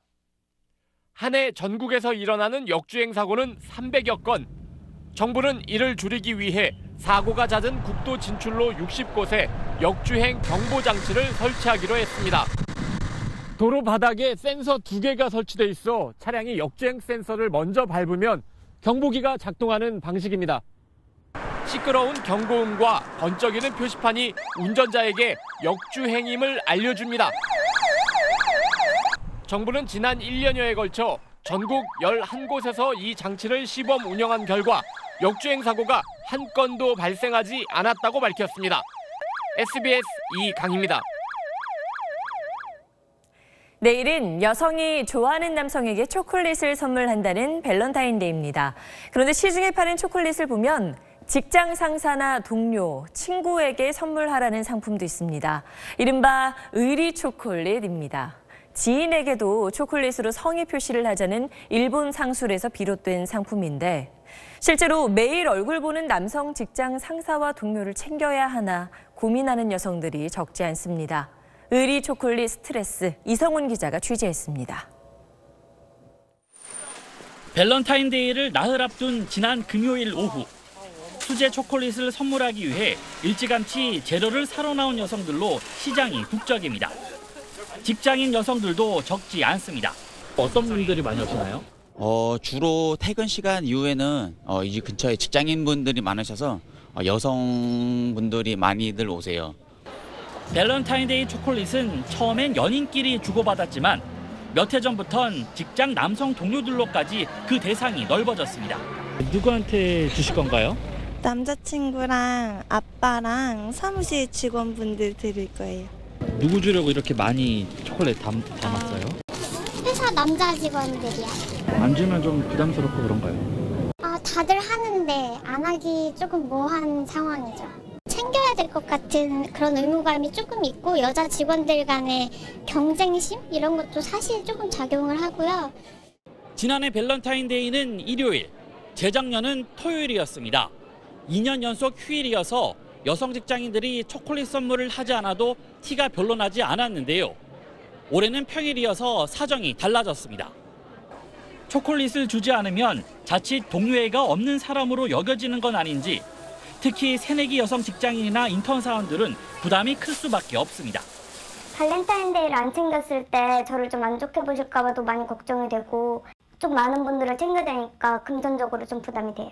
Speaker 13: 한 해 전국에서 일어나는 역주행 사고는 300여 건. 정부는 이를 줄이기 위해 사고가 잦은 국도 진출로 60곳에 역주행 경보 장치를 설치하기로 했습니다. 도로 바닥에 센서 2개가 설치돼 있어 차량이 역주행 센서를 먼저 밟으면 경보기가 작동하는 방식입니다. 시끄러운 경고음과 번쩍이는 표시판이 운전자에게 역주행임을 알려줍니다. 정부는 지난 1년여에 걸쳐 전국 11곳에서 이 장치를 시범 운영한 결과 역주행 사고가 한 건도 발생하지 않았다고 밝혔습니다. SBS 이강입니다.
Speaker 3: 내일은 여성이 좋아하는 남성에게 초콜릿을 선물한다는 밸런타인데이입니다. 그런데 시중에 파는 초콜릿을 보면 직장 상사나 동료, 친구에게 선물하라는 상품도 있습니다. 이른바 의리 초콜릿입니다. 지인에게도 초콜릿으로 성의 표시를 하자는 일본 상술에서 비롯된 상품인데 실제로 매일 얼굴 보는 남성 직장 상사와 동료를 챙겨야 하나 고민하는 여성들이 적지 않습니다. 의리 초콜릿 스트레스, 이성훈 기자가 취재했습니다.
Speaker 4: 밸런타인데이를 나흘 앞둔 지난 금요일 오후 수제 초콜릿을 선물하기 위해 일찌감치 재료를 사러 나온 여성들로 시장이 북적입니다. 직장인 여성들도 적지 않습니다. 어떤 분들이 많이 오시나요?
Speaker 6: 주로 퇴근 시간 이후에는 이 근처에 직장인분들이 많으셔서 여성분들이 많이들 오세요.
Speaker 4: 밸런타인데이 초콜릿은 처음엔 연인끼리 주고받았지만 몇 해 전부턴 직장 남성 동료들로까지 그 대상이 넓어졌습니다. 누구한테 주실 건가요?
Speaker 14: 남자친구랑 아빠랑 사무실 직원분들 드릴 거예요.
Speaker 4: 누구 주려고 이렇게 많이 초콜릿 담았어요?
Speaker 16: 회사 남자 직원들이야.
Speaker 4: 안 주면 좀 부담스럽고 그런가요?
Speaker 16: 다들 하는데 안 하기 조금 뭐한 상황이죠. 챙겨야 될 것 같은 그런 의무감이 조금 있고 여자 직원들 간의 경쟁심 이런 것도 사실 조금 작용을 하고요.
Speaker 4: 지난해 밸런타인데이는 일요일, 재작년은 토요일이었습니다. 2년 연속 휴일이어서 여성 직장인들이 초콜릿 선물을 하지 않아도 티가 별로 나지 않았는데요. 올해는 평일이어서 사정이 달라졌습니다. 초콜릿을 주지 않으면 자칫 동료애가 없는 사람으로 여겨지는 건 아닌지 특히 새내기 여성 직장인이나 인턴 사원들은 부담이 클 수밖에 없습니다.
Speaker 16: 발렌타인데이를 안 챙겼을 때 저를 좀 안 좋게 보실까 봐도 많이 걱정이 되고 좀 많은 분들을 챙겨야 되니까 금전적으로 좀 부담이 돼요.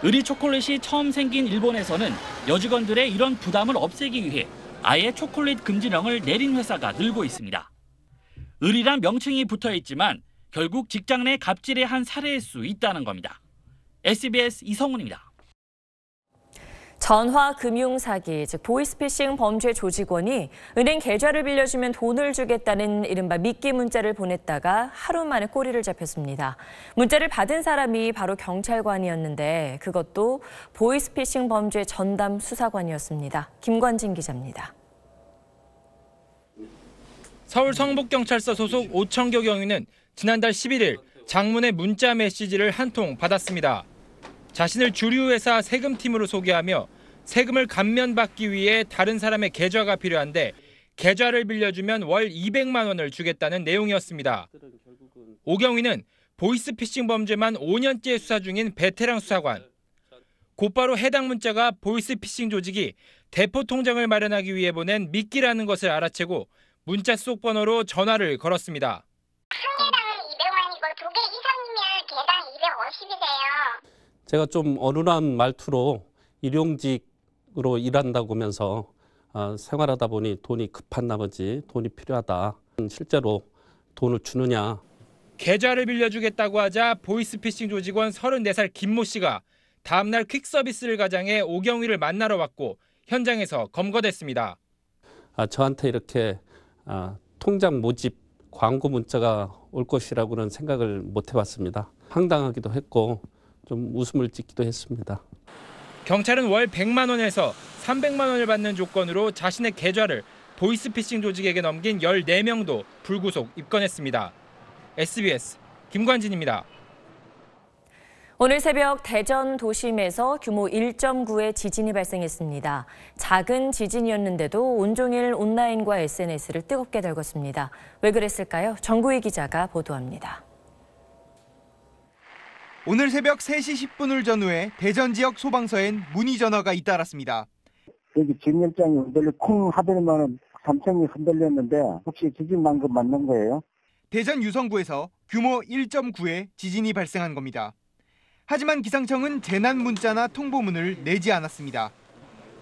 Speaker 4: 의리 초콜릿이 처음 생긴 일본에서는 여직원들의 이런 부담을 없애기 위해 아예 초콜릿 금지령을 내린 회사가 늘고 있습니다. 의리란 명칭이 붙어 있지만 결국 직장 내 갑질의 한 사례일 수 있다는 겁니다. SBS 이성훈입니다.
Speaker 3: 전화 금융 사기, 즉 보이스피싱 범죄 조직원이 은행 계좌를 빌려주면 돈을 주겠다는 이른바 미끼 문자를 보냈다가 하루 만에 꼬리를 잡혔습니다. 문자를 받은 사람이 바로 경찰관이었는데 그것도 보이스피싱 범죄 전담 수사관이었습니다. 김관진 기자입니다.
Speaker 18: 서울 성북경찰서 소속 오청교 경위는 지난달 11일 장문의 문자 메시지를 한 통 받았습니다. 자신을 주류회사 세금팀으로 소개하며 세금을 감면받기 위해 다른 사람의 계좌가 필요한데 계좌를 빌려주면 월 200만 원을 주겠다는 내용이었습니다. 오 경위는 보이스피싱 범죄만 5년째 수사 중인 베테랑 수사관. 곧바로 해당 문자가 보이스피싱 조직이 대포 통장을 마련하기 위해 보낸 미끼라는 것을 알아채고 문자 속 번호로 전화를 걸었습니다.
Speaker 16: 한 개당은 200원이고 2개 이상이면 개당 250이세요.
Speaker 21: 제가 좀 어눌한 말투로 일용직으로 일한다고 하면서 생활하다 보니 돈이 급한 나머지 돈이 필요하다. 실제로 돈을 주느냐.
Speaker 18: 계좌를 빌려주겠다고 하자 보이스피싱 조직원 34살 김모 씨가 다음 날 퀵서비스를 가장해 오경위를 만나러 왔고 현장에서 검거됐습니다.
Speaker 21: 저한테 이렇게 통장 모집 광고 문자가 올 것이라고는 생각을 못 해봤습니다. 황당하기도 했고 좀 웃음을 짓기도 했습니다.
Speaker 18: 경찰은 월 100만 원에서 300만 원을 받는 조건으로 자신의 계좌를 보이스피싱 조직에게 넘긴 14명도 불구속 입건했습니다. SBS 김관진입니다.
Speaker 3: 오늘 새벽 대전 도심에서 규모 1.9의 지진이 발생했습니다. 작은 지진이었는데도 온종일 온라인과 SNS를 뜨겁게 달궜습니다. 왜 그랬을까요? 정구희 기자가 보도합니다.
Speaker 27: 오늘 새벽 3시 10분을 전후에 대전 지역 소방서엔 문의 전화가 잇따랐습니다.
Speaker 28: 여기 진열장이 흔들려 쿵 하더니만 3층이 흔들렸는데 혹시 지진 난 거 맞는 거예요?
Speaker 27: 대전 유성구에서 규모 1.9의 지진이 발생한 겁니다. 하지만 기상청은 재난 문자나 통보문을 내지 않았습니다.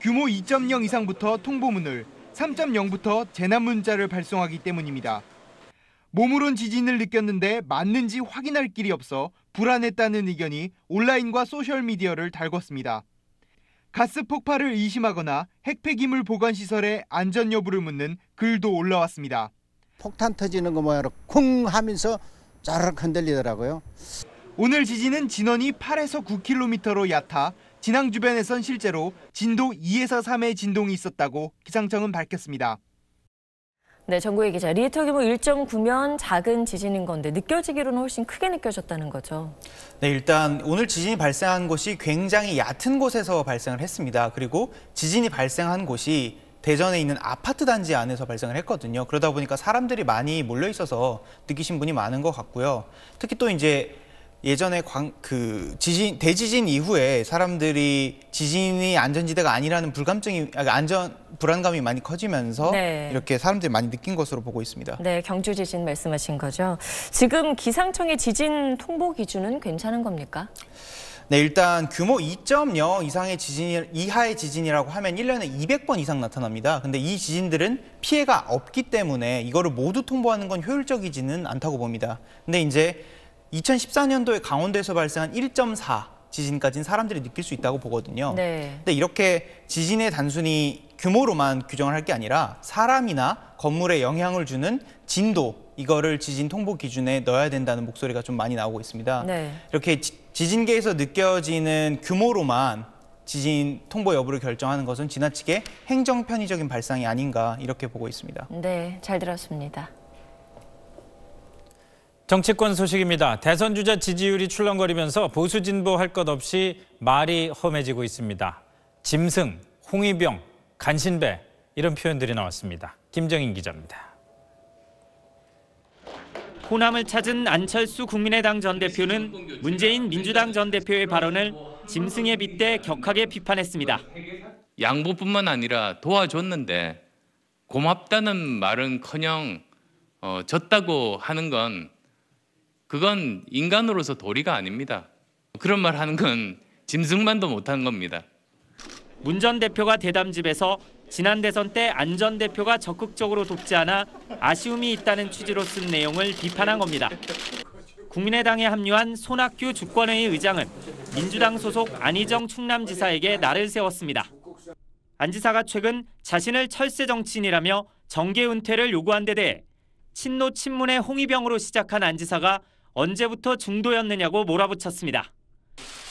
Speaker 27: 규모 2.0 이상부터 통보문을, 3.0부터 재난 문자를 발송하기 때문입니다. 몸으론 지진을 느꼈는데 맞는지 확인할 길이 없어 불안했다는 의견이 온라인과 소셜미디어를 달궜습니다. 가스 폭발을 의심하거나 핵폐기물 보관시설의 안전 여부를 묻는 글도 올라왔습니다.
Speaker 28: 폭탄 터지는 거 뭐야 쿵 하면서 짜르륵 흔들리더라고요.
Speaker 27: 오늘 지진은 진원이 8에서 9km로 얕아 진앙 주변에선 실제로 진도 2에서 3의 진동이 있었다고 기상청은 밝혔습니다.
Speaker 3: 네, 정구혜 기자. 리히터 규모 1.9면 작은 지진인 건데 느껴지기로는 훨씬 크게 느껴졌다는 거죠.
Speaker 1: 네, 일단 오늘 지진이 발생한 곳이 굉장히 얕은 곳에서 발생을 했습니다. 그리고 지진이 발생한 곳이 대전에 있는 아파트 단지 안에서 발생을 했거든요. 그러다 보니까 사람들이 많이 몰려 있어서 느끼신 분이 많은 것 같고요. 특히 또 이제 예전에 대지진 이후에 사람들이 지진이 안전지대가 아니라는 불안감이 많이 커지면서
Speaker 3: 네.
Speaker 1: 이렇게 사람들이 많이 느낀 것으로 보고 있습니다.
Speaker 3: 네, 경주 지진 말씀하신 거죠. 지금 기상청의 지진 통보 기준은 괜찮은 겁니까?
Speaker 1: 네, 일단 규모 2.0 이하의 지진이라고 하면 1년에 200번 이상 나타납니다. 근데 이 지진들은 피해가 없기 때문에 이거를 모두 통보하는 건 효율적이지는 않다고 봅니다. 근데 이제 2014년도에 강원도에서 발생한 1.4 지진까지는 사람들이 느낄 수 있다고 보거든요.
Speaker 3: 네.
Speaker 1: 근데 이렇게 지진의 단순히 규모로만 규정을 할 게 아니라 사람이나 건물에 영향을 주는 진도, 이거를 지진 통보 기준에 넣어야 된다는 목소리가 좀 많이 나오고 있습니다.
Speaker 3: 네.
Speaker 1: 이렇게 지진계에서 느껴지는 규모로만 지진 통보 여부를 결정하는 것은 지나치게 행정 편의적인 발상이 아닌가 이렇게 보고 있습니다.
Speaker 3: 네, 잘 들었습니다.
Speaker 17: 정치권 소식입니다. 대선 주자 지지율이 출렁거리면서 보수 진보 할 것 없이 말이 험해지고 있습니다. 짐승, 홍위병, 간신배 이런 표현들이 나왔습니다. 김정인 기자입니다.
Speaker 2: 호남을 찾은 안철수 국민의당 전 대표는 문재인 민주당 전 대표의 발언을 짐승에 빗대 격하게 비판했습니다.
Speaker 7: 양보뿐만 아니라 도와줬는데 고맙다는 말은커녕 졌다고 하는 건 그건 인간으로서 도리가 아닙니다. 그런 말 하는 건 짐승만도 못하는 겁니다.
Speaker 2: 문 전 대표가 대담집에서 지난 대선 때 안 전 대표가 적극적으로 돕지 않아 아쉬움이 있다는 취지로 쓴 내용을 비판한 겁니다. 국민의당에 합류한 손학규 주권회의 의장은 민주당 소속 안희정 충남지사에게 날을 세웠습니다. 안 지사가 최근 자신을 철새 정치인이라며 정계 은퇴를 요구한 데 대해 친노 친문의 홍위병으로 시작한 안 지사가 언제부터 중도였느냐고 몰아붙였습니다.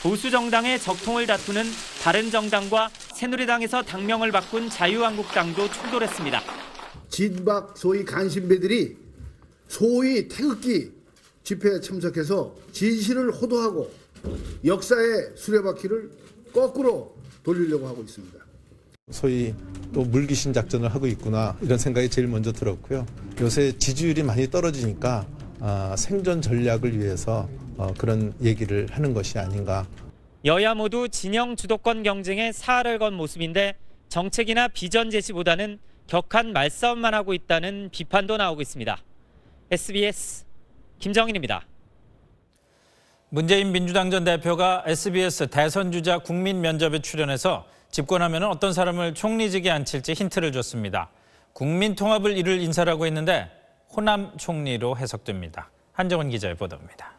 Speaker 2: 보수 정당의 적통을 다투는 바른정당과 새누리당에서 당명을 바꾼 자유한국당도 충돌했습니다.
Speaker 19: 진박 소위 간신배들이 소위 태극기 집회에 참석해서 진실을 호도하고 역사의 수레바퀴를 거꾸로 돌리려고 하고 있습니다.
Speaker 20: 소위 또 물귀신 작전을 하고 있구나 이런 생각이 제일 먼저 들었고요. 요새 지지율이 많이 떨어지니까 생존 전략을 위해서 그런 얘기를 하는 것이 아닌가.
Speaker 2: 여야 모두 진영 주도권 경쟁에 사활을 건 모습인데 정책이나 비전 제시보다는 격한 말싸움만 하고 있다는 비판도 나오고 있습니다. SBS 김정인입니다.
Speaker 17: 문재인 민주당 전 대표가 SBS 대선 주자 국민 면접에 출연해서 집권하면 어떤 사람을 총리직에 앉힐지 힌트를 줬습니다. 국민 통합을 이룰 인사라고 했는데 호남 총리로 해석됩니다. 한정은 기자의 보도입니다.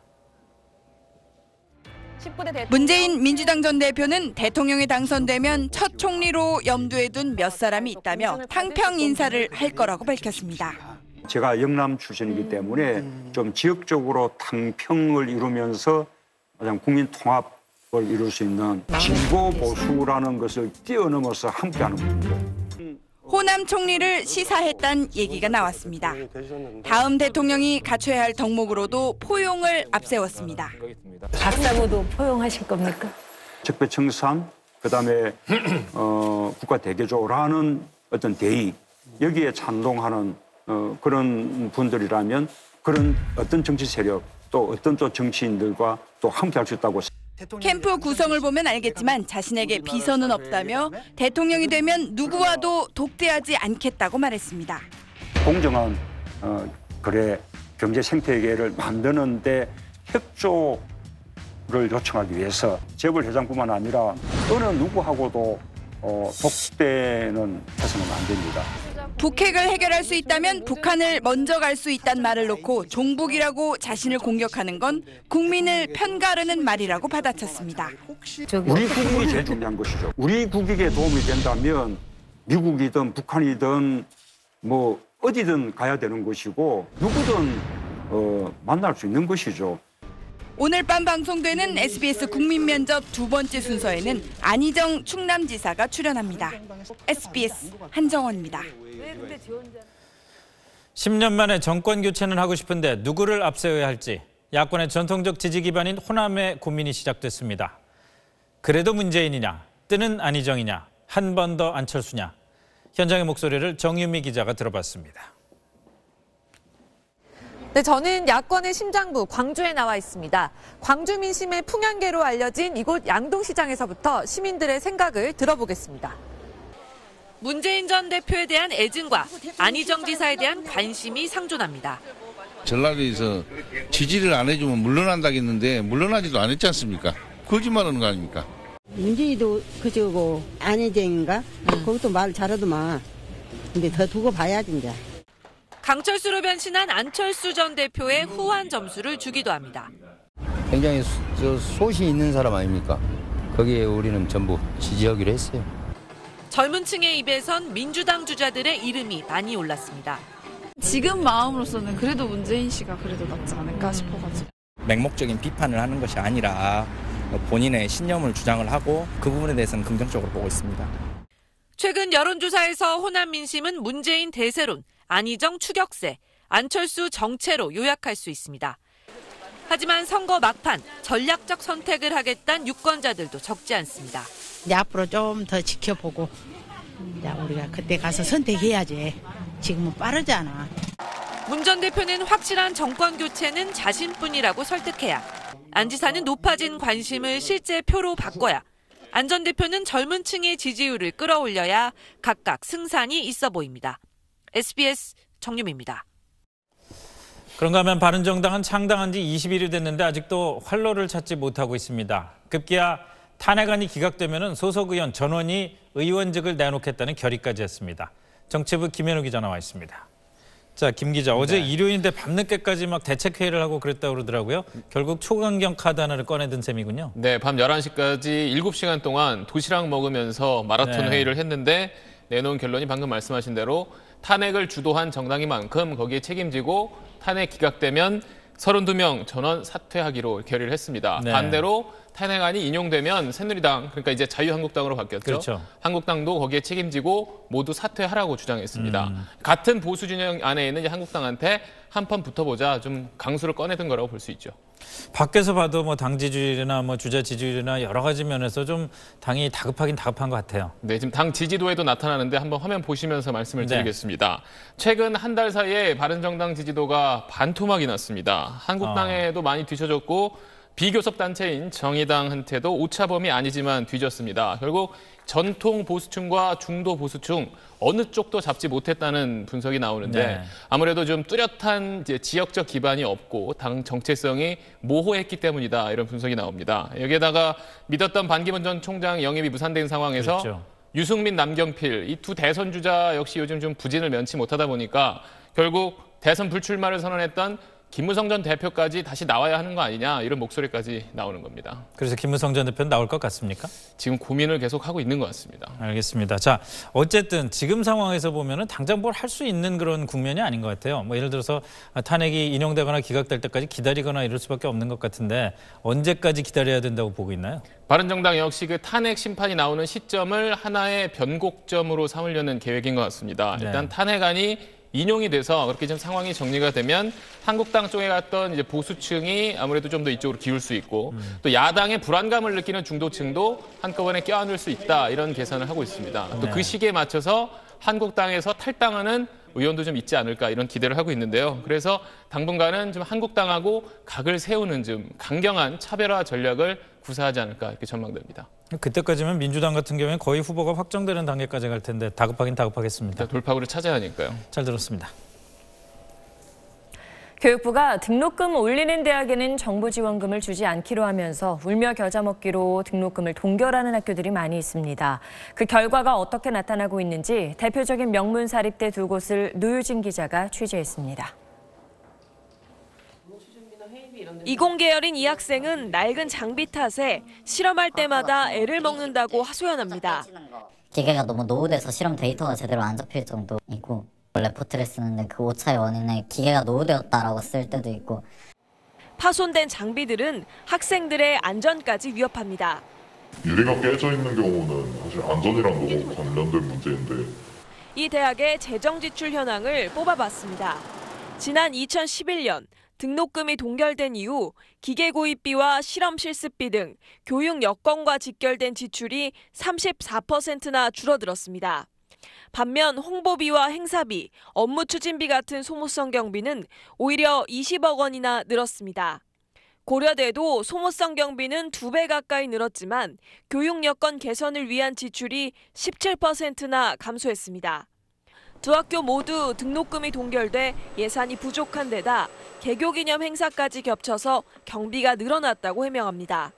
Speaker 22: 문재인 민주당 전 대표는 대통령에 당선되면 첫 총리로 염두에 둔 몇 사람이 있다며 탕평 인사를 할 거라고 밝혔습니다.
Speaker 23: 제가 영남 출신이기 때문에 좀 지역적으로 탕평을 이루면서 가장 국민 통합을 이룰 수 있는 진보 보수라는 것을 뛰어넘어서 함께하는 겁니다.
Speaker 22: 호남 총리를 시사했단 얘기가 나왔습니다. 다음 대통령이 갖춰야 할 덕목으로도 포용을 앞세웠습니다.
Speaker 24: 박사모도 포용하실 겁니까?
Speaker 23: 적폐청산, 그다음에 국가 대개조라는 어떤 대의, 여기에 찬동하는 그런 분들이라면 그런 어떤 정치 세력 또 어떤 또 정치인들과 또 함께할 수 있다고.
Speaker 22: 캠프 구성을 보면 알겠지만 자신에게 비선은 없다며 대통령이 되면 누구와도 독대하지 않겠다고 말했습니다.
Speaker 23: 공정한 거래 경제 생태계를 만드는 데 협조를 요청하기 위해서 재벌 회장뿐만 아니라 어느 누구하고도 독대는 해서는 안 됩니다.
Speaker 22: 북핵을 해결할 수 있다면 북한을 먼저 갈 수 있다는 말을 놓고 종북이라고 자신을 공격하는 건 국민을 편가르는 말이라고 받아쳤습니다.
Speaker 23: 우리 국익이 제일 중요한 것이죠. 우리 국익에 도움이 된다면 미국이든 북한이든 뭐 어디든 가야 되는 것이고 누구든 만날 수 있는 것이죠.
Speaker 22: 오늘 밤 방송되는 SBS 국민면접 두 번째 순서에는 안희정 충남지사가 출연합니다. SBS 한정원입니다.
Speaker 17: 10년 만에 정권 교체는 하고 싶은데 누구를 앞세워야 할지 야권의 전통적 지지 기반인 호남의 고민이 시작됐습니다. 그래도 문재인이냐, 뜨는 안희정이냐, 한 번 더 안철수냐. 현장의 목소리를 정유미 기자가 들어봤습니다.
Speaker 5: 네, 저는 야권의 심장부 광주에 나와 있습니다. 광주 민심의 풍향계로 알려진 이곳 양동시장에서부터 시민들의 생각을 들어보겠습니다. 문재인 전 대표에 대한 애증과 안희정 지사에 대한 관심이 상존합니다.
Speaker 8: 전라도에서 지지를 안 해주면 물러난다겠는데 물러나지도 않았지 않습니까? 거짓말하는 거 아닙니까?
Speaker 9: 문재인도 그저고 안희정인가? 그것도 말 잘하더만. 근데 더 두고 봐야지 이제.
Speaker 5: 강철수로 변신한 안철수 전 대표의 후한 점수를 주기도 합니다.
Speaker 10: 굉장히 소신 있는 사람 아닙니까? 거기에 우리는 전부 지지하기로 했어요.
Speaker 5: 젊은 층의 입에선 민주당 주자들의 이름이 많이 올랐습니다.
Speaker 11: 지금 마음으로서는 그래도 문재인 씨가 그래도 낫지 않을까 싶어가지고.
Speaker 12: 맹목적인 비판을 하는 것이 아니라 본인의 신념을 주장을 하고 그 부분에 대해서는 긍정적으로 보고 있습니다.
Speaker 5: 최근 여론조사에서 호남 민심은 문재인 대세론, 안희정 추격세, 안철수 정체로 요약할 수 있습니다. 하지만 선거 막판 전략적 선택을 하겠다는 유권자들도 적지 않습니다.
Speaker 25: 이제 앞으로 좀 더 지켜보고 이제 우리가 그때 가서 선택해야지. 지금은 빠르잖아.
Speaker 5: 문 전 대표는 확실한 정권 교체는 자신뿐이라고 설득해야, 안 지사는 높아진 관심을 실제 표로 바꿔야, 안 전 대표는 젊은 층의 지지율을 끌어올려야 각각 승산이 있어 보입니다. SBS 정유미입니다.
Speaker 17: 그런가 하면 바른정당은 창당한 지 20일이 됐는데 아직도 활로를 찾지 못하고 있습니다. 급기야 탄핵안이 기각되면 소속 의원 전원이 의원직을 내놓겠다는 결의까지 했습니다. 정치부 김현우 기자 나와 있습니다. 자, 김 기자, 어제 일요일인데 밤늦게까지 막 대책회의를 하고 그랬다고 그러더라고요. 결국 초강경 카드 하나를 꺼내든 셈이군요.
Speaker 26: 네, 밤 11시까지 7시간 동안 도시락 먹으면서 마라톤 회의를 했는데 내놓은 결론이 방금 말씀하신 대로 탄핵을 주도한 정당인 만큼 거기에 책임지고 탄핵 기각되면 32명 전원 사퇴하기로 결의를 했습니다.
Speaker 17: 네.
Speaker 26: 반대로 탄핵안이 인용되면 새누리당, 그러니까 이제 자유한국당으로 바뀌었죠.
Speaker 17: 그렇죠.
Speaker 26: 한국당도 거기에 책임지고 모두 사퇴하라고 주장했습니다. 같은 보수 진영 안에 있는 이제 한국당한테 한판 붙어보자, 좀 강수를 꺼내든 거라고 볼 수 있죠.
Speaker 17: 밖에서 봐도 뭐 당 지지율이나 뭐 주자 지지율이나 여러 가지 면에서 좀 당이 다급하긴 다급한 것 같아요.
Speaker 26: 네, 지금 당 지지도에도 나타나는데 한번 화면 보시면서 말씀을 드리겠습니다. 최근 한 달 사이에 바른정당 지지도가 반토막이 났습니다. 한국당에도 많이 뒤처졌고 비교섭 단체인 정의당한테도 오차범위 아니지만 뒤졌습니다. 결국 전통 보수층과 중도 보수층 어느 쪽도 잡지 못했다는 분석이 나오는데 아무래도 좀 뚜렷한 지역적 기반이 없고 당 정체성이 모호했기 때문이다, 이런 분석이 나옵니다. 여기에다가 믿었던 반기문 전 총장 영입이 무산된 상황에서
Speaker 17: 그렇죠.
Speaker 26: 유승민, 남경필 이 두 대선 주자 역시 요즘 좀 부진을 면치 못하다 보니까 결국 대선 불출마를 선언했던 김무성 전 대표까지 다시 나와야 하는 거 아니냐, 이런 목소리까지 나오는 겁니다.
Speaker 17: 그래서 김무성 전 대표는 나올 것 같습니까?
Speaker 26: 지금 고민을 계속 하고 있는 것 같습니다.
Speaker 17: 알겠습니다. 자, 어쨌든 지금 상황에서 보면은 당장 뭘 할 수 있는 그런 국면이 아닌 것 같아요. 뭐 예를 들어서 탄핵이 인용되거나 기각될 때까지 기다리거나 이럴 수밖에 없는 것 같은데 언제까지 기다려야 된다고 보고 있나요?
Speaker 26: 바른정당 역시 그 탄핵 심판이 나오는 시점을 하나의 변곡점으로 삼으려는 계획인 것 같습니다. 일단 탄핵안이 인용이 돼서 그렇게 좀 상황이 정리가 되면 한국당 쪽에 갔던 이제 보수층이 아무래도 좀 더 이쪽으로 기울 수 있고 또 야당의 불안감을 느끼는 중도층도 한꺼번에 껴안을 수 있다, 이런 계산을 하고 있습니다. 또 그 시기에 맞춰서 한국당에서 탈당하는 의원도 좀 있지 않을까, 이런 기대를 하고 있는데요. 그래서 당분간은 좀 한국당하고 각을 세우는 좀 강경한 차별화 전략을 구사하지 않을까, 이렇게 전망됩니다.
Speaker 17: 그때까지면 민주당 같은 경우에 거의 후보가 확정되는 단계까지 갈 텐데 다급하긴 다급하겠습니다.
Speaker 26: 돌파구를 찾아야 하니까요.
Speaker 17: 잘 들었습니다.
Speaker 3: 교육부가 등록금 올리는 대학에는 정부 지원금을 주지 않기로 하면서 울며 겨자 먹기로 등록금을 동결하는 학교들이 많이 있습니다. 그 결과가 어떻게 나타나고 있는지 대표적인 명문 사립대 두 곳을 노유진 기자가 취재했습니다.
Speaker 5: 이공계열인 이 학생은 낡은 장비 탓에 실험할 때마다 애를 먹는다고 하소연합니다.
Speaker 29: 기계가 너무 노후돼서 실험 데이터가 제대로 안 잡힐 정도이고, 레포트를 쓰는데 그 오차의 원인에 기계가 노후되었다라고 쓸 때도 있고.
Speaker 4: 파손된 장비들은 학생들의 안전까지 위협합니다.
Speaker 6: 유리가 깨져 있는 경우는 사실 안전이랑 너무 관련된 문제인데
Speaker 4: 이 대학의 재정 지출 현황을 뽑아봤습니다. 지난 2011년 등록금이 동결된 이후 기계 구입비와 실험 실습비 등 교육 여건과 직결된 지출이 34%나 줄어들었습니다. 반면 홍보비와 행사비, 업무 추진비 같은 소모성 경비는 오히려 20억 원이나 늘었습니다. 고려대도 소모성 경비는 2배 가까이 늘었지만 교육 여건 개선을 위한 지출이 17%나 감소했습니다. 두 학교 모두 등록금이 동결돼 예산이 부족한 데다 개교기념 행사까지 겹쳐서 경비가 늘어났다고 해명합니다.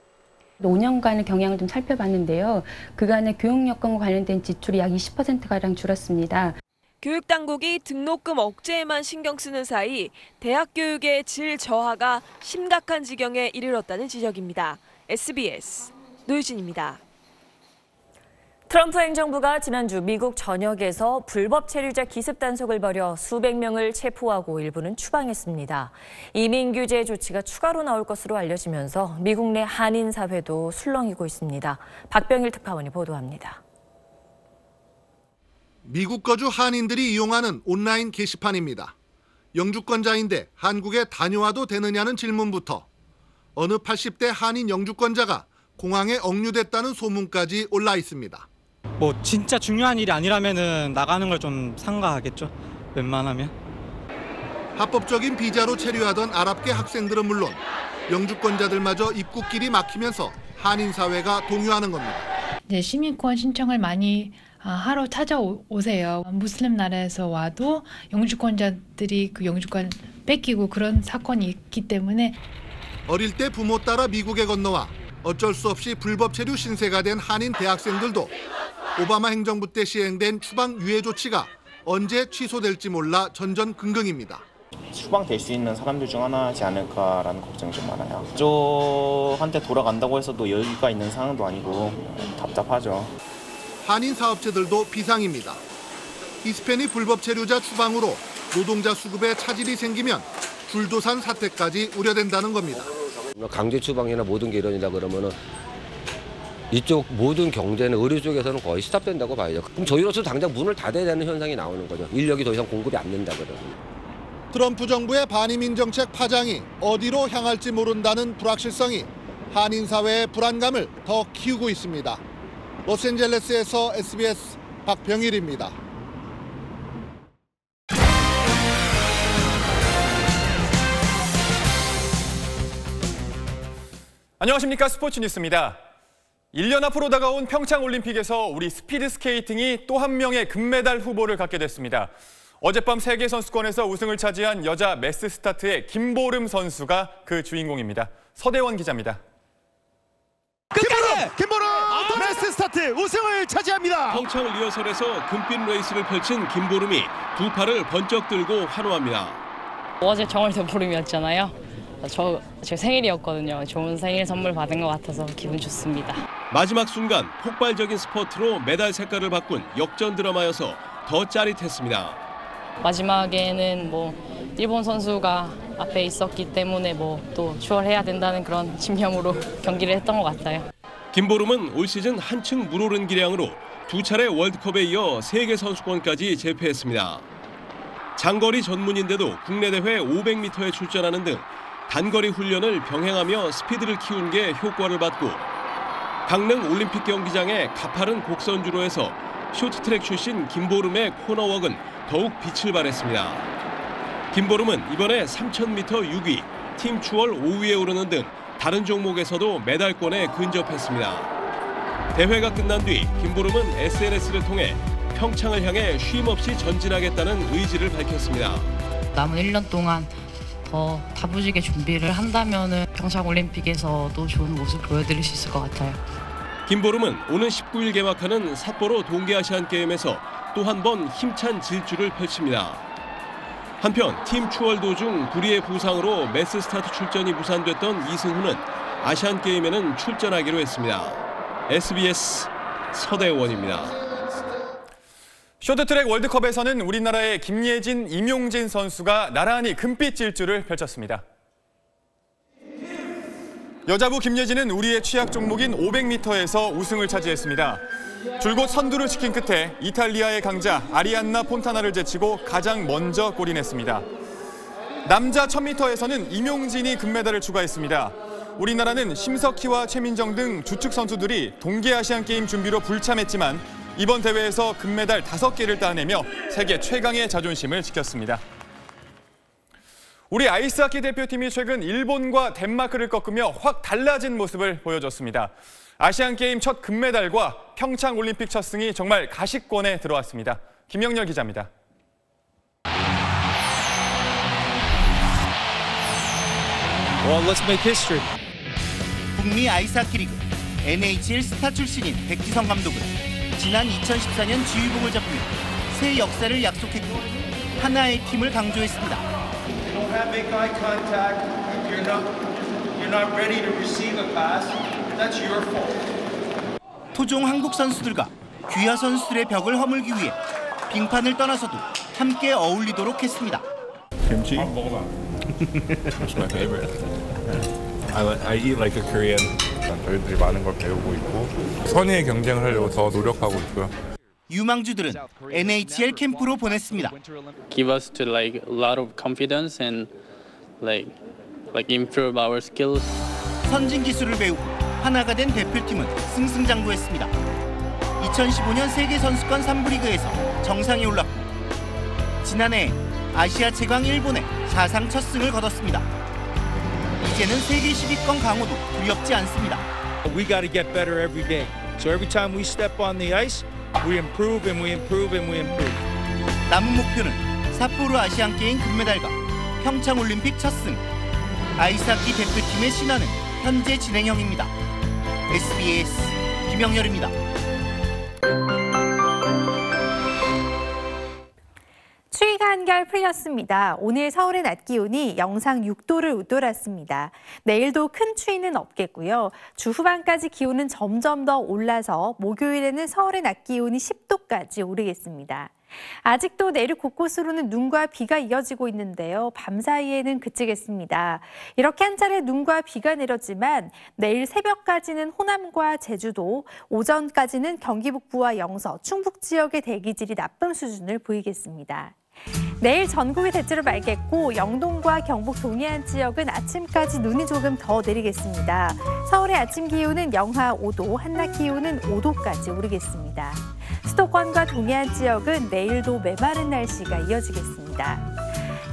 Speaker 13: 5년간의 경향을 좀 살펴봤는데요. 그간의 교육 여건과 관련된 지출이 약 20%가량 줄었습니다.
Speaker 4: 교육당국이 등록금 억제에만 신경 쓰는 사이 대학 교육의 질 저하가 심각한 지경에 이르렀다는 지적입니다. SBS 노유진입니다.
Speaker 3: 트럼프 행정부가 지난주 미국 전역에서 불법 체류자 기습 단속을 벌여 수백 명을 체포하고 일부는 추방했습니다. 이민 규제 조치가 추가로 나올 것으로 알려지면서 미국 내 한인 사회도 술렁이고 있습니다. 박병일 특파원이 보도합니다.
Speaker 14: 미국 거주 한인들이 이용하는 온라인 게시판입니다. 영주권자인데 한국에 다녀와도 되느냐는 질문부터 어느 80대 한인 영주권자가 공항에 억류됐다는 소문까지 올라 있습니다.
Speaker 15: 뭐 진짜 중요한 일이 아니라면은 나가는 걸 좀 삼가하겠죠. 웬만하면.
Speaker 14: 합법적인 비자로 체류하던 아랍계 학생들은 물론 영주권자들마저 입국길이 막히면서 한인 사회가 동요하는 겁니다.
Speaker 16: 이제 시민권 신청을 많이 하러 찾아오세요. 무슬림 나라에서 와도 영주권자들이 그 영주권 뺏기고 그런 사건이 있기 때문에
Speaker 14: 어릴 때 부모 따라 미국에 건너와 어쩔 수 없이 불법 체류 신세가 된 한인 대학생들도 오바마 행정부 때 시행된 추방 유예 조치가 언제 취소될지 몰라 전전긍긍입니다.
Speaker 18: 추방될 수 있는 사람들 중 하나지 않을까라는 걱정이 좀 많아요. 저한테 돌아간다고 해서도 여유가 있는 상황도 아니고 답답하죠.
Speaker 14: 한인 사업체들도 비상입니다. 히스패닉 불법 체류자 추방으로 노동자 수급에 차질이 생기면 줄도산 사태까지 우려된다는 겁니다.
Speaker 21: 강제 추방이나 모든 게 이러냐 그러면은 이쪽 모든 경제는 의료 쪽에서는 거의 스탑된다고 봐야죠. 그럼 저희로서 당장 문을 닫아야 되는 현상이 나오는 거죠. 인력이 더 이상 공급이 안 된다 그러면.
Speaker 14: 트럼프 정부의 반이민 정책 파장이 어디로 향할지 모른다는 불확실성이 한인 사회의 불안감을 더 키우고 있습니다. 로스앤젤레스에서 SBS 박병일입니다.
Speaker 28: 안녕하십니까. 스포츠 뉴스입니다. 1년 앞으로 다가온 평창올림픽에서 우리 스피드스케이팅이 또 한 명의 금메달 후보를 갖게 됐습니다. 어젯밤 세계선수권에서 우승을 차지한 여자 매스스타트의 김보름 선수가 그 주인공입니다. 서대원 기자입니다.
Speaker 30: 김보름 매스스타트 우승을 차지합니다.
Speaker 31: 평창 리허설에서 금빛 레이스를 펼친 김보름이 두 팔을 번쩍 들고 환호합니다.
Speaker 32: 어제 정월대 보름이었잖아요. 제 생일이었거든요. 좋은 생일 선물 받은 것 같아서 기분 좋습니다.
Speaker 31: 마지막 순간 폭발적인 스퍼트로 메달 색깔을 바꾼 역전 드라마여서 더 짜릿했습니다.
Speaker 32: 마지막에는 일본 선수가 앞에 있었기 때문에 또 추월해야 된다는 그런 집념으로 경기를 했던 것 같아요.
Speaker 31: 김보름은 올 시즌 한층 물오른 기량으로 두 차례 월드컵에 이어 세계 선수권까지 제패했습니다. 장거리 전문인데도 국내 대회 500m에 출전하는 등 단거리 훈련을 병행하며 스피드를 키운 게 효과를 받고 강릉 올림픽 경기장의 가파른 곡선주로 해서 쇼트트랙 출신 김보름의 코너웍은 더욱 빛을 발했습니다. 김보름은 이번에 3000m 6위, 팀 추월 5위에 오르는 등 다른 종목에서도 메달권에 근접했습니다. 대회가 끝난 뒤 김보름은 SNS를 통해 평창을 향해 쉼없이 전진하겠다는 의지를 밝혔습니다.
Speaker 32: 남은 1년 동안 더 다부지게 준비를 한다면 평창올림픽에서도 좋은 모습 보여드릴 수 있을 것 같아요.
Speaker 31: 김보름은 오는 19일 개막하는 삿포로 동계아시안게임에서 또 한 번 힘찬 질주를 펼칩니다. 한편 팀 추월 도중 불의의 부상으로 매스스타트 출전이 무산됐던 이승훈은 아시안게임에는 출전하기로 했습니다. SBS 서대원입니다.
Speaker 28: 쇼트트랙 월드컵에서는 우리나라의 김예진, 임용진 선수가 나란히 금빛 질주를 펼쳤습니다. 여자부 김예진은 우리의 취약 종목인 500m에서 우승을 차지했습니다. 줄곧 선두를 지킨 끝에 이탈리아의 강자 아리안나 폰타나를 제치고 가장 먼저 골인했습니다. 남자 1000m에서는 임용진이 금메달을 추가했습니다. 우리나라는 심석희와 최민정 등 주축 선수들이 동계 아시안게임 준비로 불참했지만 이번 대회에서 금메달 5개를 따내며 세계 최강의 자존심을 지켰습니다. 우리 아이스하키 대표팀이 최근 일본과 덴마크를 꺾으며 확 달라진 모습을 보여줬습니다. 아시안게임 첫 금메달과 평창올림픽 첫 승이 정말 가시권에 들어왔습니다. 김영렬 기자입니다.
Speaker 1: Well, let's make history.
Speaker 30: 북미 아이스하키 리그 NHL 스타 출신인 백지성 감독은 지난 2014년 지휘봉을 잡으며 새 역사를 약속했고 하나의 팀을 강조했습니다.
Speaker 2: Don't have big eye contact. You're not ready to receive a pass. That's your fault.
Speaker 30: 토종 한국 선수들과 귀하 선수들의 벽을 허물기 위해 빙판을 떠나서도 함께 어울리도록 했습니다.
Speaker 7: Kimchi? That's my favorite. I eat like a Korean. 저희들이 많은 걸 배우고 있고 선의의 경쟁을 하려고 더 노력하고 있고요.
Speaker 30: 유망주들은 NHL 캠프로 보냈습니다.
Speaker 8: Give us to like a lot of confidence and like improve our skills.
Speaker 30: 선진 기술을 배우고 하나가 된 대표팀은 승승장구했습니다. 2015년 세계 선수권 3부 리그에서 정상에 올랐고 지난해 아시아 최강 일본에 사상 첫 승을 거뒀습니다. 이제는 세계 10위권 강호도 두렵지 않습니다.
Speaker 1: We got to get better every day. So every time we step on the ice, we improve and we improve and we improve.
Speaker 30: 남은 목표는 삿포로 아시안게임 금메달과 평창올림픽 첫 승. 아이스하키 대표팀의 신화는 현재 진행형입니다. SBS 김영렬입니다.
Speaker 9: 추위가 한결 풀렸습니다. 오늘 서울의 낮 기온이 영상 6도를 웃돌았습니다. 내일도 큰 추위는 없겠고요. 주 후반까지 기온은 점점 더 올라서 목요일에는 서울의 낮 기온이 10도까지 오르겠습니다. 아직도 내륙 곳곳으로는 눈과 비가 이어지고 있는데요. 밤사이에는 그치겠습니다. 이렇게 한 차례 눈과 비가 내렸지만 내일 새벽까지는 호남과 제주도, 오전까지는 경기 북부와 영서, 충북 지역의 대기질이 나쁨 수준을 보이겠습니다. 내일 전국이 대체로 맑겠고 영동과 경북 동해안 지역은 아침까지 눈이 조금 더 내리겠습니다. 서울의 아침 기온은 영하 5도, 한낮 기온은 5도까지 오르겠습니다. 수도권과 동해안 지역은 내일도 메마른 날씨가 이어지겠습니다.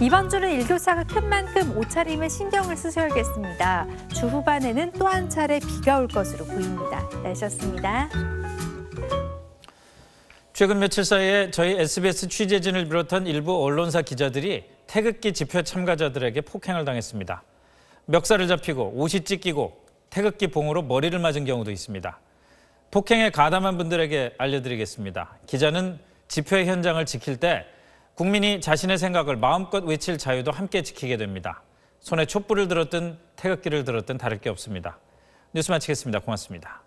Speaker 9: 이번 주는 일교차가 큰 만큼 옷차림에 신경을 쓰셔야겠습니다. 주 후반에는 또 한 차례 비가 올 것으로 보입니다. 날씨였습니다.
Speaker 17: 최근 며칠 사이에 저희 SBS 취재진을 비롯한 일부 언론사 기자들이 태극기 집회 참가자들에게 폭행을 당했습니다. 멱살을 잡히고 옷이 찢기고 태극기 봉으로 머리를 맞은 경우도 있습니다. 폭행에 가담한 분들에게 알려드리겠습니다. 기자는 집회 현장을 지킬 때 국민이 자신의 생각을 마음껏 외칠 자유도 함께 지키게 됩니다. 손에 촛불을 들었든 태극기를 들었든 다를 게 없습니다. 뉴스 마치겠습니다. 고맙습니다.